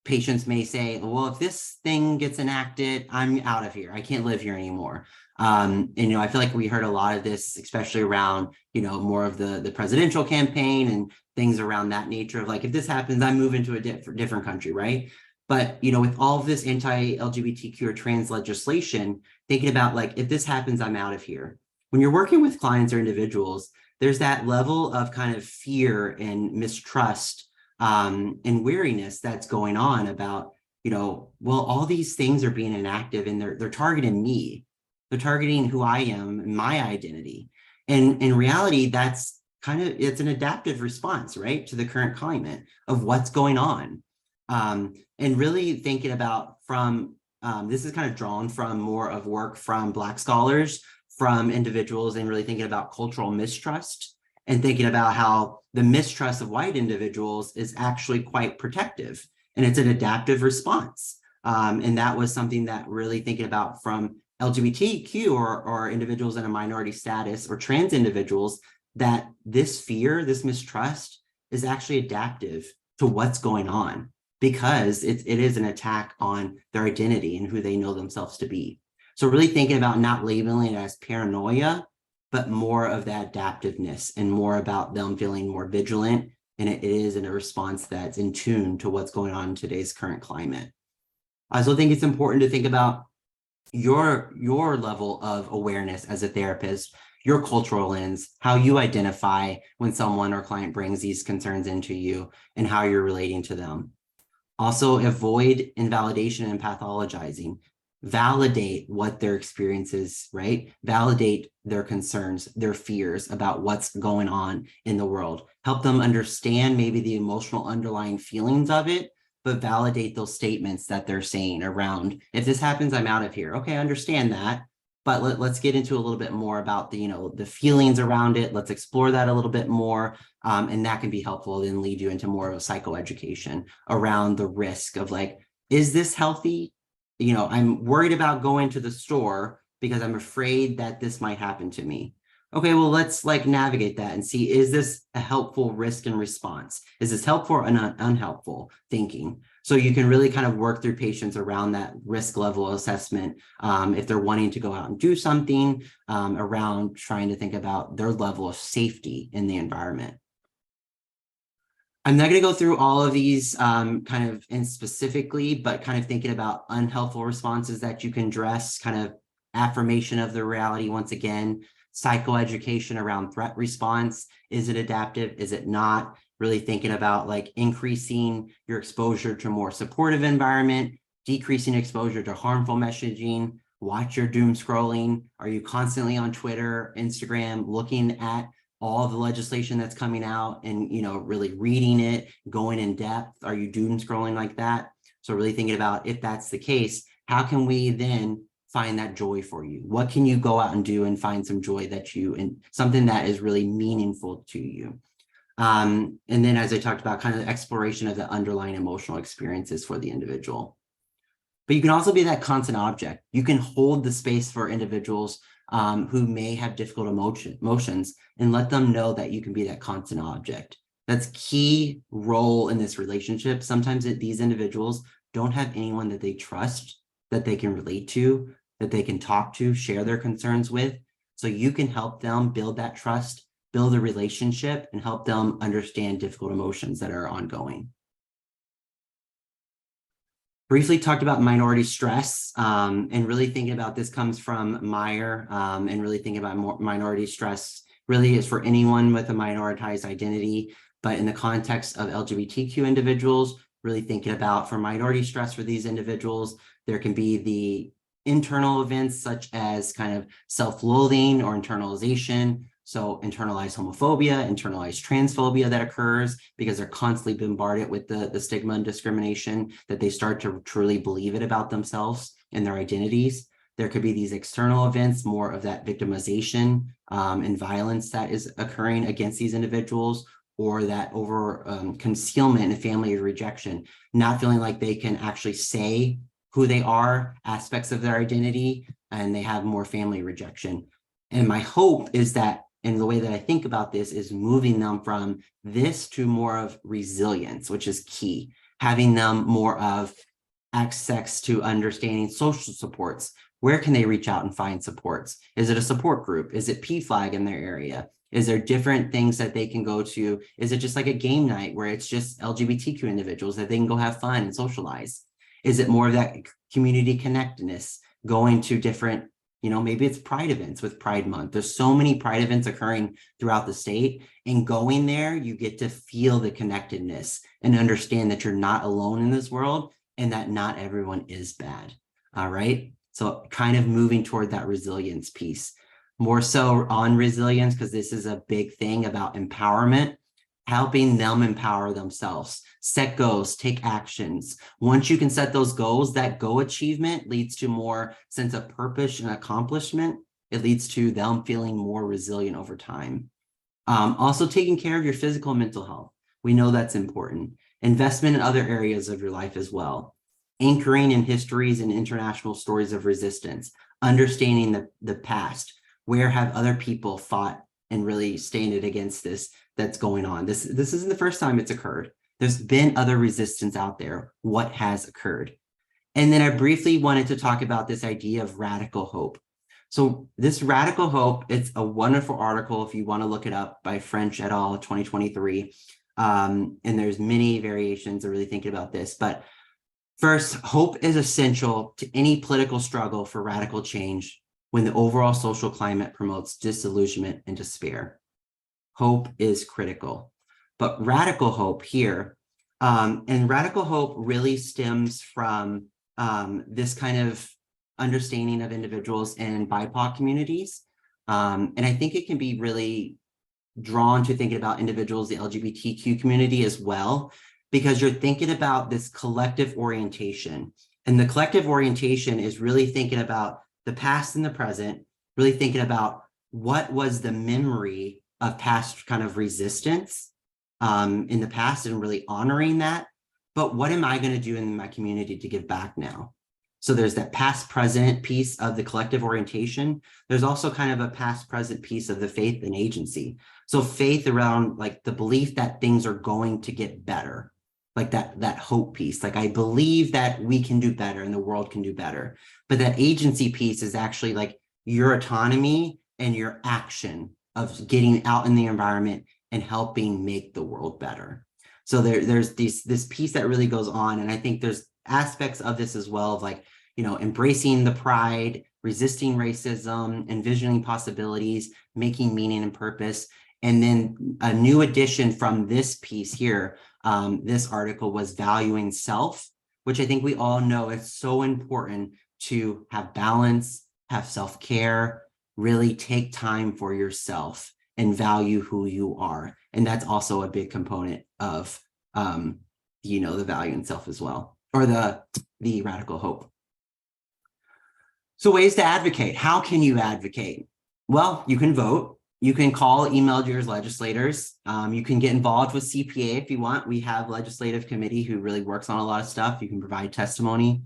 patients may say, well, if this thing gets enacted, I'm out of here. I can't live here anymore. And, I feel like we heard a lot of this, especially around, more of the presidential campaign and things around that nature of like, if this happens, I move into a different country, right? But, with all of this anti-LGBTQ or trans legislation, thinking about like, if this happens, I'm out of here. When you're working with clients or individuals, there's that level of kind of fear and mistrust and weariness that's going on about, well, all these things are being enacted and they're targeting me. They're targeting who I am and my identity. And in reality, that's it's an adaptive response, right, to the current climate of what's going on. And really thinking about this is kind of drawn from more of work from Black scholars, from individuals, and really thinking about cultural mistrust and thinking about how the mistrust of white individuals is actually quite protective and it's an adaptive response. And that was something that really thinking about from LGBTQ or individuals in a minority status or trans individuals, that this fear, this mistrust is actually adaptive to what's going on because it is an attack on their identity and who they know themselves to be. So really thinking about not labeling it as paranoia, but more of that adaptiveness and more about them feeling more vigilant. And it is in a response that's in tune to what's going on in today's current climate. I also think it's important to think about your level of awareness as a therapist, your cultural lens, how you identify when someone or client brings these concerns into you and how you're relating to them. Also, avoid invalidation and pathologizing. Validate what their experience is, right? Validate their concerns, their fears about what's going on in the world. Help them understand maybe the emotional underlying feelings of it, but validate those statements that they're saying around, if this happens, I'm out of here. Okay, I understand that, but let's get into a little bit more about the feelings around it. Let's explore that a little bit more. And that can be helpful and lead you into more of a psychoeducation around the risk of like, is this healthy? I'm worried about going to the store because I'm afraid that this might happen to me. Okay, well, let's like navigate that and see, is this a helpful risk and response? Is this helpful or unhelpful thinking? So you can really kind of work through patients around that risk level assessment if they're wanting to go out and do something around trying to think about their level of safety in the environment. I'm not going to go through all of these kind of in specifically, but kind of thinking about unhelpful responses that you can address, kind of affirmation of the reality once again, psychoeducation around threat response. Is it adaptive? Is it not? Really thinking about like increasing your exposure to a more supportive environment, decreasing exposure to harmful messaging, watch your doom scrolling. Are you constantly on Twitter, Instagram, looking at all the legislation that's coming out and, really reading it, going in depth? Are you doom scrolling like that? So really thinking about if that's the case, how can we then find that joy for you? What can you go out and do and find some joy and something that is really meaningful to you? And then as I talked about, kind of the exploration of the underlying emotional experiences for the individual. But you can also be that constant object. You can hold the space for individuals who may have difficult emotions and let them know that you can be that constant object. That's key role in this relationship. Sometimes these individuals don't have anyone that they trust, that they can relate to, that they can talk to, share their concerns with. So you can help them build that trust, build a relationship, and help them understand difficult emotions that are ongoing. Briefly talked about minority stress and really thinking about this comes from Meyer and really thinking about minority stress really is for anyone with a minoritized identity, but in the context of LGBTQ individuals, really thinking about for minority stress for these individuals, there can be the internal events such as kind of self-loathing or internalization. So internalized homophobia, internalized transphobia that occurs because they're constantly bombarded with the stigma and discrimination that they start to truly believe it about themselves and their identities. There could be these external events, more of that victimization and violence that is occurring against these individuals, or that over concealment and family rejection, not feeling like they can actually say who they are, aspects of their identity, and they have more family rejection. And my hope is that, and the way that I think about this is moving them from this to more of resilience, which is key. having them more of access to understanding social supports. Where can they reach out and find supports? Is it a support group? Is it PFLAG in their area? Is there different things that they can go to? Is it just like a game night where it's just LGBTQ individuals that they can go have fun and socialize? Is it more of that community connectedness, going to different, maybe it's Pride events with Pride Month. There's so many Pride events occurring throughout the state, and going there, you get to feel the connectedness and understand that you're not alone in this world and that not everyone is bad. All right. So kind of moving toward that resilience piece, more so on resilience, because this is a big thing about empowerment, helping them empower themselves, set goals, take actions. Once you can set those goals, that goal achievement leads to more sense of purpose and accomplishment. It leads to them feeling more resilient over time. Also taking care of your physical and mental health. We know that's important. Investment in other areas of your life as well. Anchoring in histories and international stories of resistance, understanding the past. Where have other people fought and really standed against this that's going on? This isn't the first time it's occurred. There's been other resistance out there. What has occurred? And then I briefly wanted to talk about this idea of radical hope. So this radical hope, it's a wonderful article if you want to look it up by French et al. 2023. And there's many variations of really thinking about this. But first, hope is essential to any political struggle for radical change when the overall social climate promotes disillusionment and despair. Hope is critical. But radical hope here, and radical hope really stems from this kind of understanding of individuals in BIPOC communities. And I think it can be really drawn to thinking about individuals, the LGBTQ community as well, because you're thinking about this collective orientation. And the collective orientation is really thinking about the past and the present, really thinking about what was the memory of past kind of resistance in the past and really honoring that. But what am I going to do in my community to give back now? So there's that past present piece of the collective orientation. There's also kind of a past present piece of the faith and agency. So faith around like the belief that things are going to get better. Like that hope piece, like I believe that we can do better and the world can do better. But that agency piece is actually like your autonomy and your action of getting out in the environment and helping make the world better. So there's this piece that really goes on. And I think there's aspects of this as well of like, embracing the pride, resisting racism, envisioning possibilities, making meaning and purpose. And then a new addition from this piece here, this article was valuing self, which I think we all know is so important to have balance, have self-care, really take time for yourself and value who you are. And that's also a big component of, the value in self as well, or the radical hope. So ways to advocate. How can you advocate? Well, you can vote. You can call, email your legislators. You can get involved with CPA if you want. We have legislative committee who really works on a lot of stuff. You can provide testimony.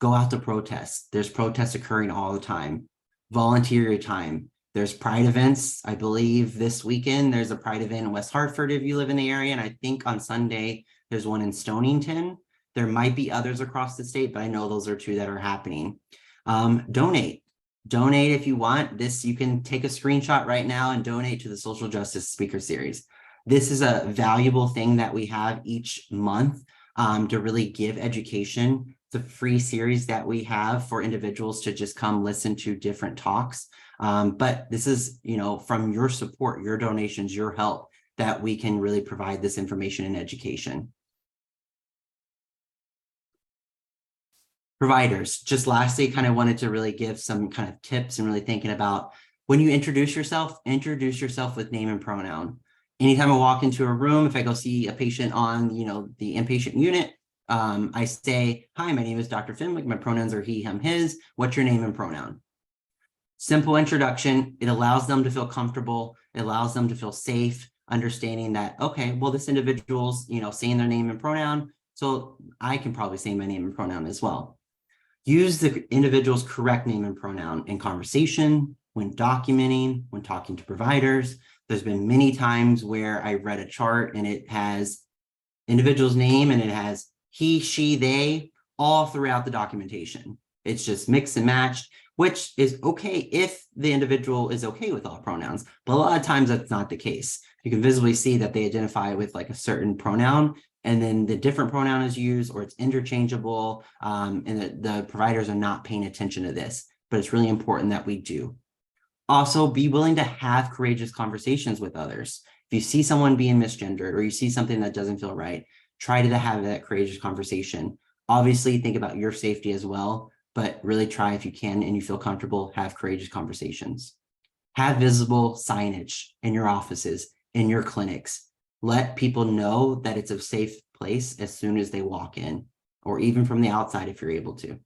Go out to protest. There's protests occurring all the time. Volunteer your time. There's Pride events. I believe this weekend there's a Pride event in West Hartford if you live in the area. And I think on Sunday there's one in Stonington. There might be others across the state, but I know those are two that are happening. Donate. Donate if you want. You can take a screenshot right now and donate to the Social Justice Speaker Series. This is a valuable thing that we have each month to really give education. It's a free series that we have for individuals to just come listen to different talks. But this is, from your support, your donations, your help, that we can really provide this information and education. Providers, just lastly, kind of wanted to really give some kind of tips and really thinking about when you introduce yourself with name and pronoun. Anytime I walk into a room, if I go see a patient on, the inpatient unit, I say, hi, my name is Dr. Fenwick. My pronouns are he, him, his. What's your name and pronoun? Simple introduction. It allows them to feel comfortable. It allows them to feel safe, understanding that, okay, well, this individual's, saying their name and pronoun, so I can probably say my name and pronoun as well. Use the individual's correct name and pronoun in conversation, when documenting, when talking to providers. There's been many times where I read a chart and it has individual's name and it has he, she, they, all throughout the documentation. It's just mix and matched, which is okay if the individual is okay with all pronouns, but a lot of times that's not the case. You can visibly see that they identify with like a certain pronoun, and then the different pronoun is used, or it's interchangeable, and the providers are not paying attention to this, but it's really important that we do. Also, be willing to have courageous conversations with others. If you see someone being misgendered, or you see something that doesn't feel right, try to have that courageous conversation. Obviously, think about your safety as well, but really try, if you can and you feel comfortable, have courageous conversations. Have visible signage in your offices, in your clinics. Let people know that it's a safe place as soon as they walk in, or even from the outside if you're able to.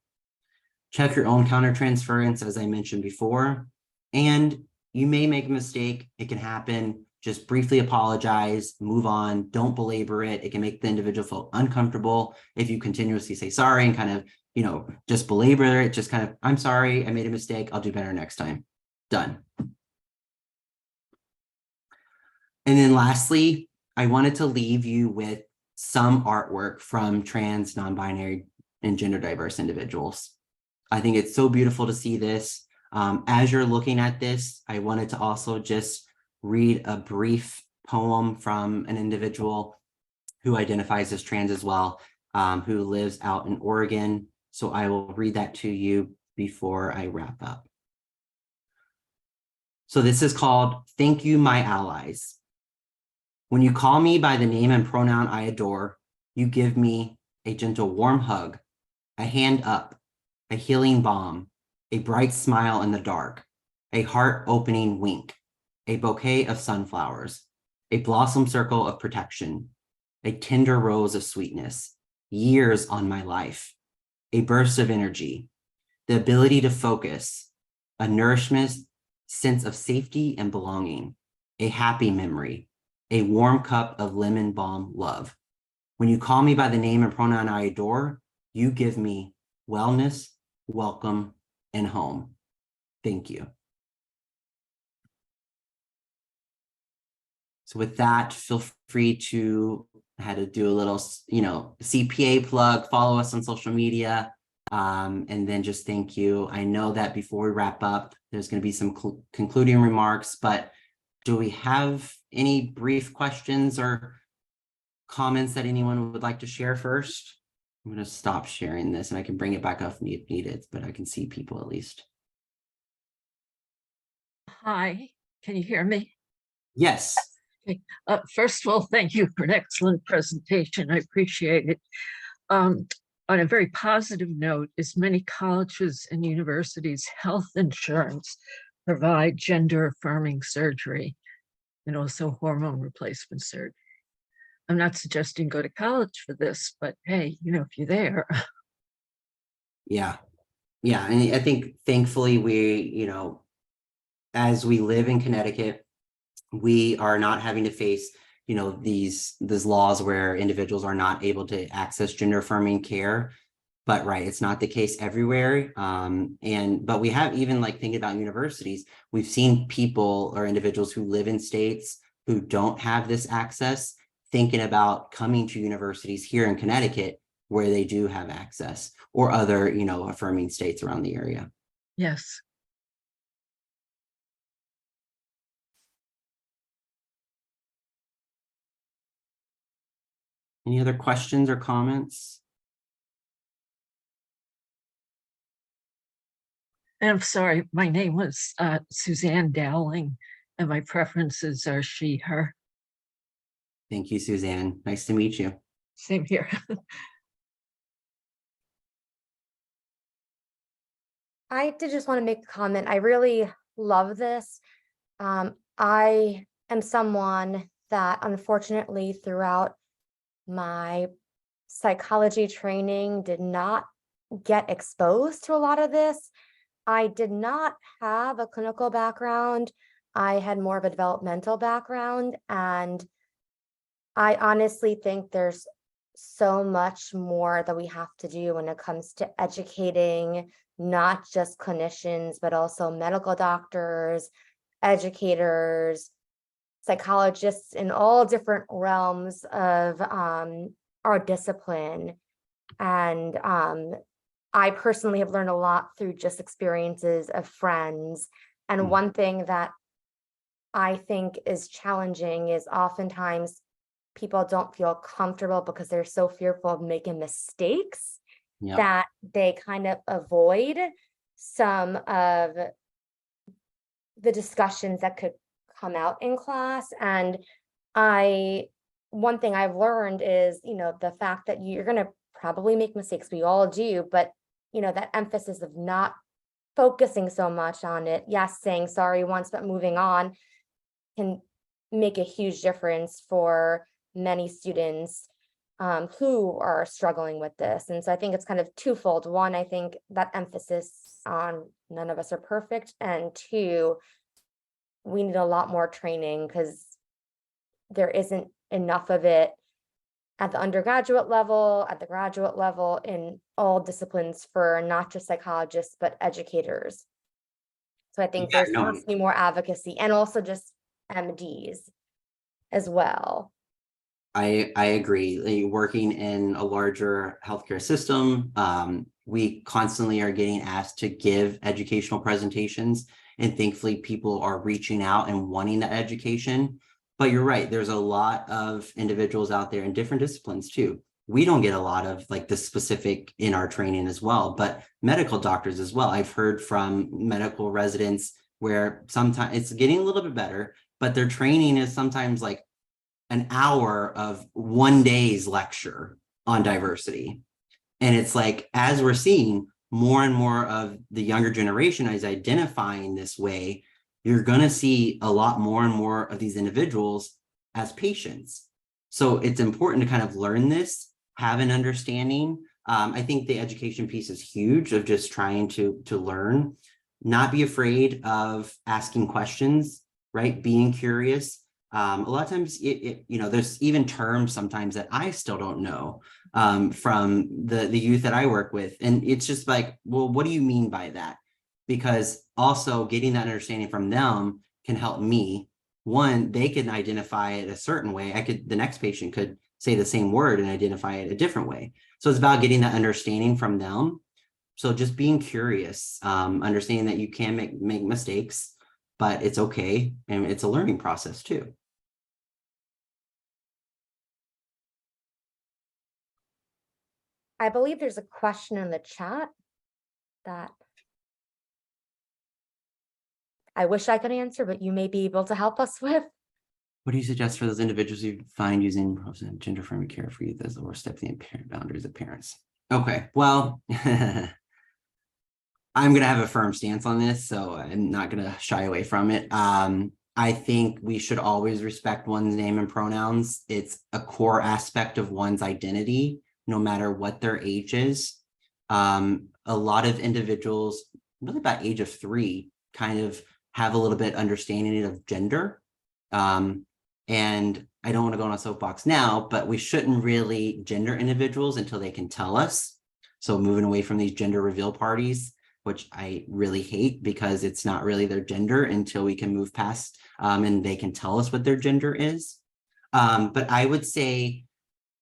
Check your own countertransference, as I mentioned before, and you may make a mistake. It can happen. Just briefly apologize, move on, don't belabor it. It can make the individual feel uncomfortable if you continuously say sorry and kind of, just belabor it, just kind of, I'm sorry, I made a mistake, I'll do better next time. Done. And then lastly, I wanted to leave you with some artwork from trans, non-binary, and gender diverse individuals. I think it's so beautiful to see this. As you're looking at this, I wanted to also just read a brief poem from an individual who identifies as trans as well, who lives out in Oregon. So I will read that to you before I wrap up. So this is called "Thank You, My Allies." When you call me by the name and pronoun I adore, you give me a gentle warm hug, a hand up, a healing balm, a bright smile in the dark, a heart-opening wink, a bouquet of sunflowers, a blossom circle of protection, a tender rose of sweetness, years on my life, a burst of energy, the ability to focus, a nourishment, sense of safety and belonging, a happy memory, a warm cup of lemon balm love. When you call me by the name and pronoun I adore, you give me wellness, welcome, and home. Thank you. So with that, feel free to, I had to do a little, CPA plug, follow us on social media, and then just thank you. I know that before we wrap up, there's going to be some concluding remarks, but do we have any brief questions or comments that anyone would like to share first? I'm going to stop sharing this and I can bring it back up if needed, but I can see people at least. Hi, can you hear me? Yes. Okay. First of all, thank you for an excellent presentation. I appreciate it. On a very positive note, as many colleges and universities, health insurance provide gender-affirming surgery and also hormone replacement surgery. I'm not suggesting go to college for this, but hey, if you're there. Yeah. And I think thankfully we, as we live in Connecticut, we are not having to face, these laws where individuals are not able to access gender affirming care. But right, it's not the case everywhere. But we have, even like thinking about universities, we've seen people or individuals who live in states who don't have this access thinking about coming to universities here in Connecticut where they do have access, or other, affirming states around the area. Yes. Any other questions or comments? And I'm sorry, my name was Suzanne Dowling, and my preferences are she, her. Thank you, Suzanne. Nice to meet you. Same here. I did just want to make a comment. I really love this. I am someone that unfortunately throughout my psychology training did not get exposed to a lot of this. I did not have a clinical background. I had more of a developmental background, and I honestly think there's so much more that we have to do when it comes to educating not just clinicians, but also medical doctors, educators, psychologists in all different realms of our discipline. And I personally have learned a lot through just experiences of friends. And Mm. one thing that I think is challenging is oftentimes people don't feel comfortable because they're so fearful of making mistakes Yeah. that they kind of avoid some of the discussions that could come out in class. And one thing I've learned is, the fact that you're going to probably make mistakes. We all do, but that emphasis of not focusing so much on it. Yes, saying sorry once, but moving on can make a huge difference for many students who are struggling with this. And so I think it's kind of twofold. One, I think that emphasis on none of us are perfect. And two, we need a lot more training because there isn't enough of it at the undergraduate level, at the graduate level, in all disciplines for not just psychologists, but educators. So I think Yeah, there's no. has to be more advocacy, and also just MDs as well. I agree. Working in a larger healthcare system, we constantly are getting asked to give educational presentations, and thankfully people are reaching out and wanting that education. But you're right, there's a lot of individuals out there in different disciplines too. We don't get a lot of like the specific in our training as well, but medical doctors as well. I've heard from medical residents where sometimes it's getting a little bit better, but their training is sometimes like an hour of one day's lecture on diversity. And it's like, as we're seeing more and more of the younger generation is identifying this way, you're going to see a lot more and more of these individuals as patients. So it's important to kind of learn this, have an understanding. I think the education piece is huge of just trying to learn, not be afraid of asking questions, right? Being curious. A lot of times, there's even terms sometimes that I still don't know from the youth that I work with. And it's just like, well, what do you mean by that? Because also getting that understanding from them can help me. One, they can identify it a certain way. The next patient could say the same word and identify it a different way. So it's about getting that understanding from them. So just being curious, understanding that you can make mistakes, but it's okay. And it's a learning process too. I believe there's a question in the chat that I wish I could answer, but you may be able to help us with. What do you suggest for those individuals who find using gender-friendly care for youth as the worst step in the boundaries of parents? Okay, well, I'm going to have a firm stance on this, so I'm not going to shy away from it. I think we should always respect one's name and pronouns. It's a core aspect of one's identity, no matter what their age is. A lot of individuals, really about age of 3, kind of have a little bit understanding of gender. And I don't want to go on a soapbox now, but we shouldn't really gender individuals until they can tell us. So moving away from these gender reveal parties, which I really hate because it's not really their gender until we can move past and they can tell us what their gender is. But I would say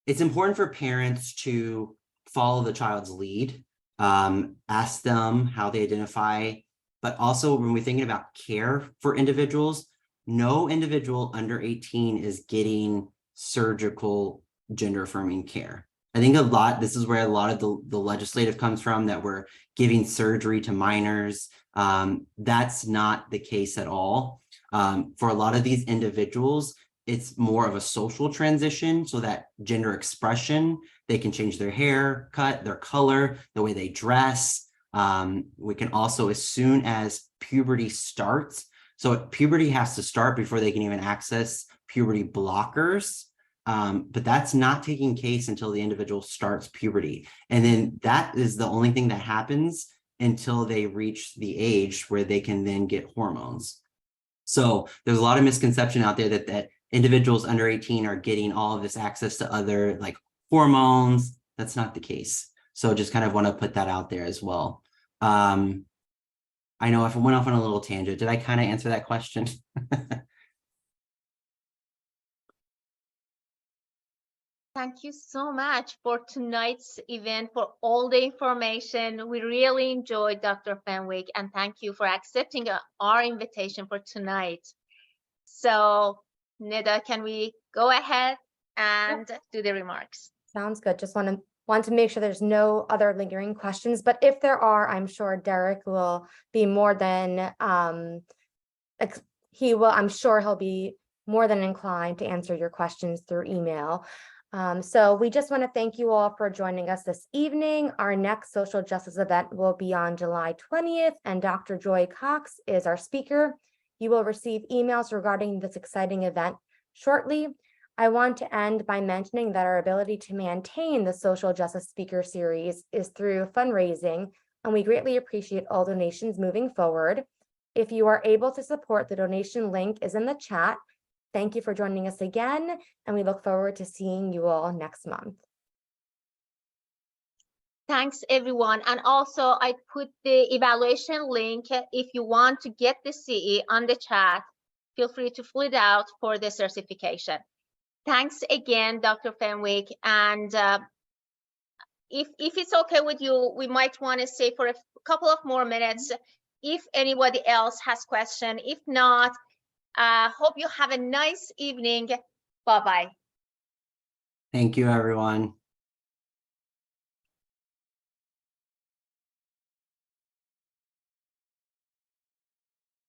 it's important for parents to follow the child's lead, ask them how they identify, but also when we're thinking about care for individuals, no individual under 18 is getting surgical gender affirming care. I think this is where a lot of the legislative comes from, that we're giving surgery to minors. That's not the case at all. For a lot of these individuals, it's more of a social transition, so that gender expression, they can change their hair cut, their color, the way they dress. We can also, as soon as puberty starts, so puberty has to start before they can even access puberty blockers. But that's not taking place until the individual starts puberty. And then that is the only thing that happens until they reach the age where they can then get hormones. So there's a lot of misconception out there that individuals under 18 are getting all of this access to other like hormones. That's not the case. So just kind of want to put that out there as well. I know if I went off on a little tangent, did I kind of answer that question? Thank you so much for tonight's event, for all the information. We really enjoyed Dr. Fenwick, and thank you for accepting our invitation for tonight. So, Neda, can we go ahead and do the remarks? Sounds good. Just want to make sure there's no other lingering questions, but if there are, I'm sure Derek will be more than, I'm sure he'll be more than inclined to answer your questions through email. So we just want to thank you all for joining us this evening. Our next social justice event will be on July 20th, and Dr. Joy Cox is our speaker. You will receive emails regarding this exciting event shortly. I want to end by mentioning that our ability to maintain the social justice speaker series is through fundraising, and we greatly appreciate all donations moving forward. If you are able to support, the donation link is in the chat. Thank you for joining us again, and we look forward to seeing you all next month. Thanks, everyone. And also, I put the evaluation link. If you want to get the CE on the chat, feel free to fill it out for the certification. Thanks again, Dr. Fenwick. And if it's okay with you, we might want to stay for a couple of more minutes if anybody else has questions. If not, hope you have a nice evening. Bye-bye. Thank you, everyone.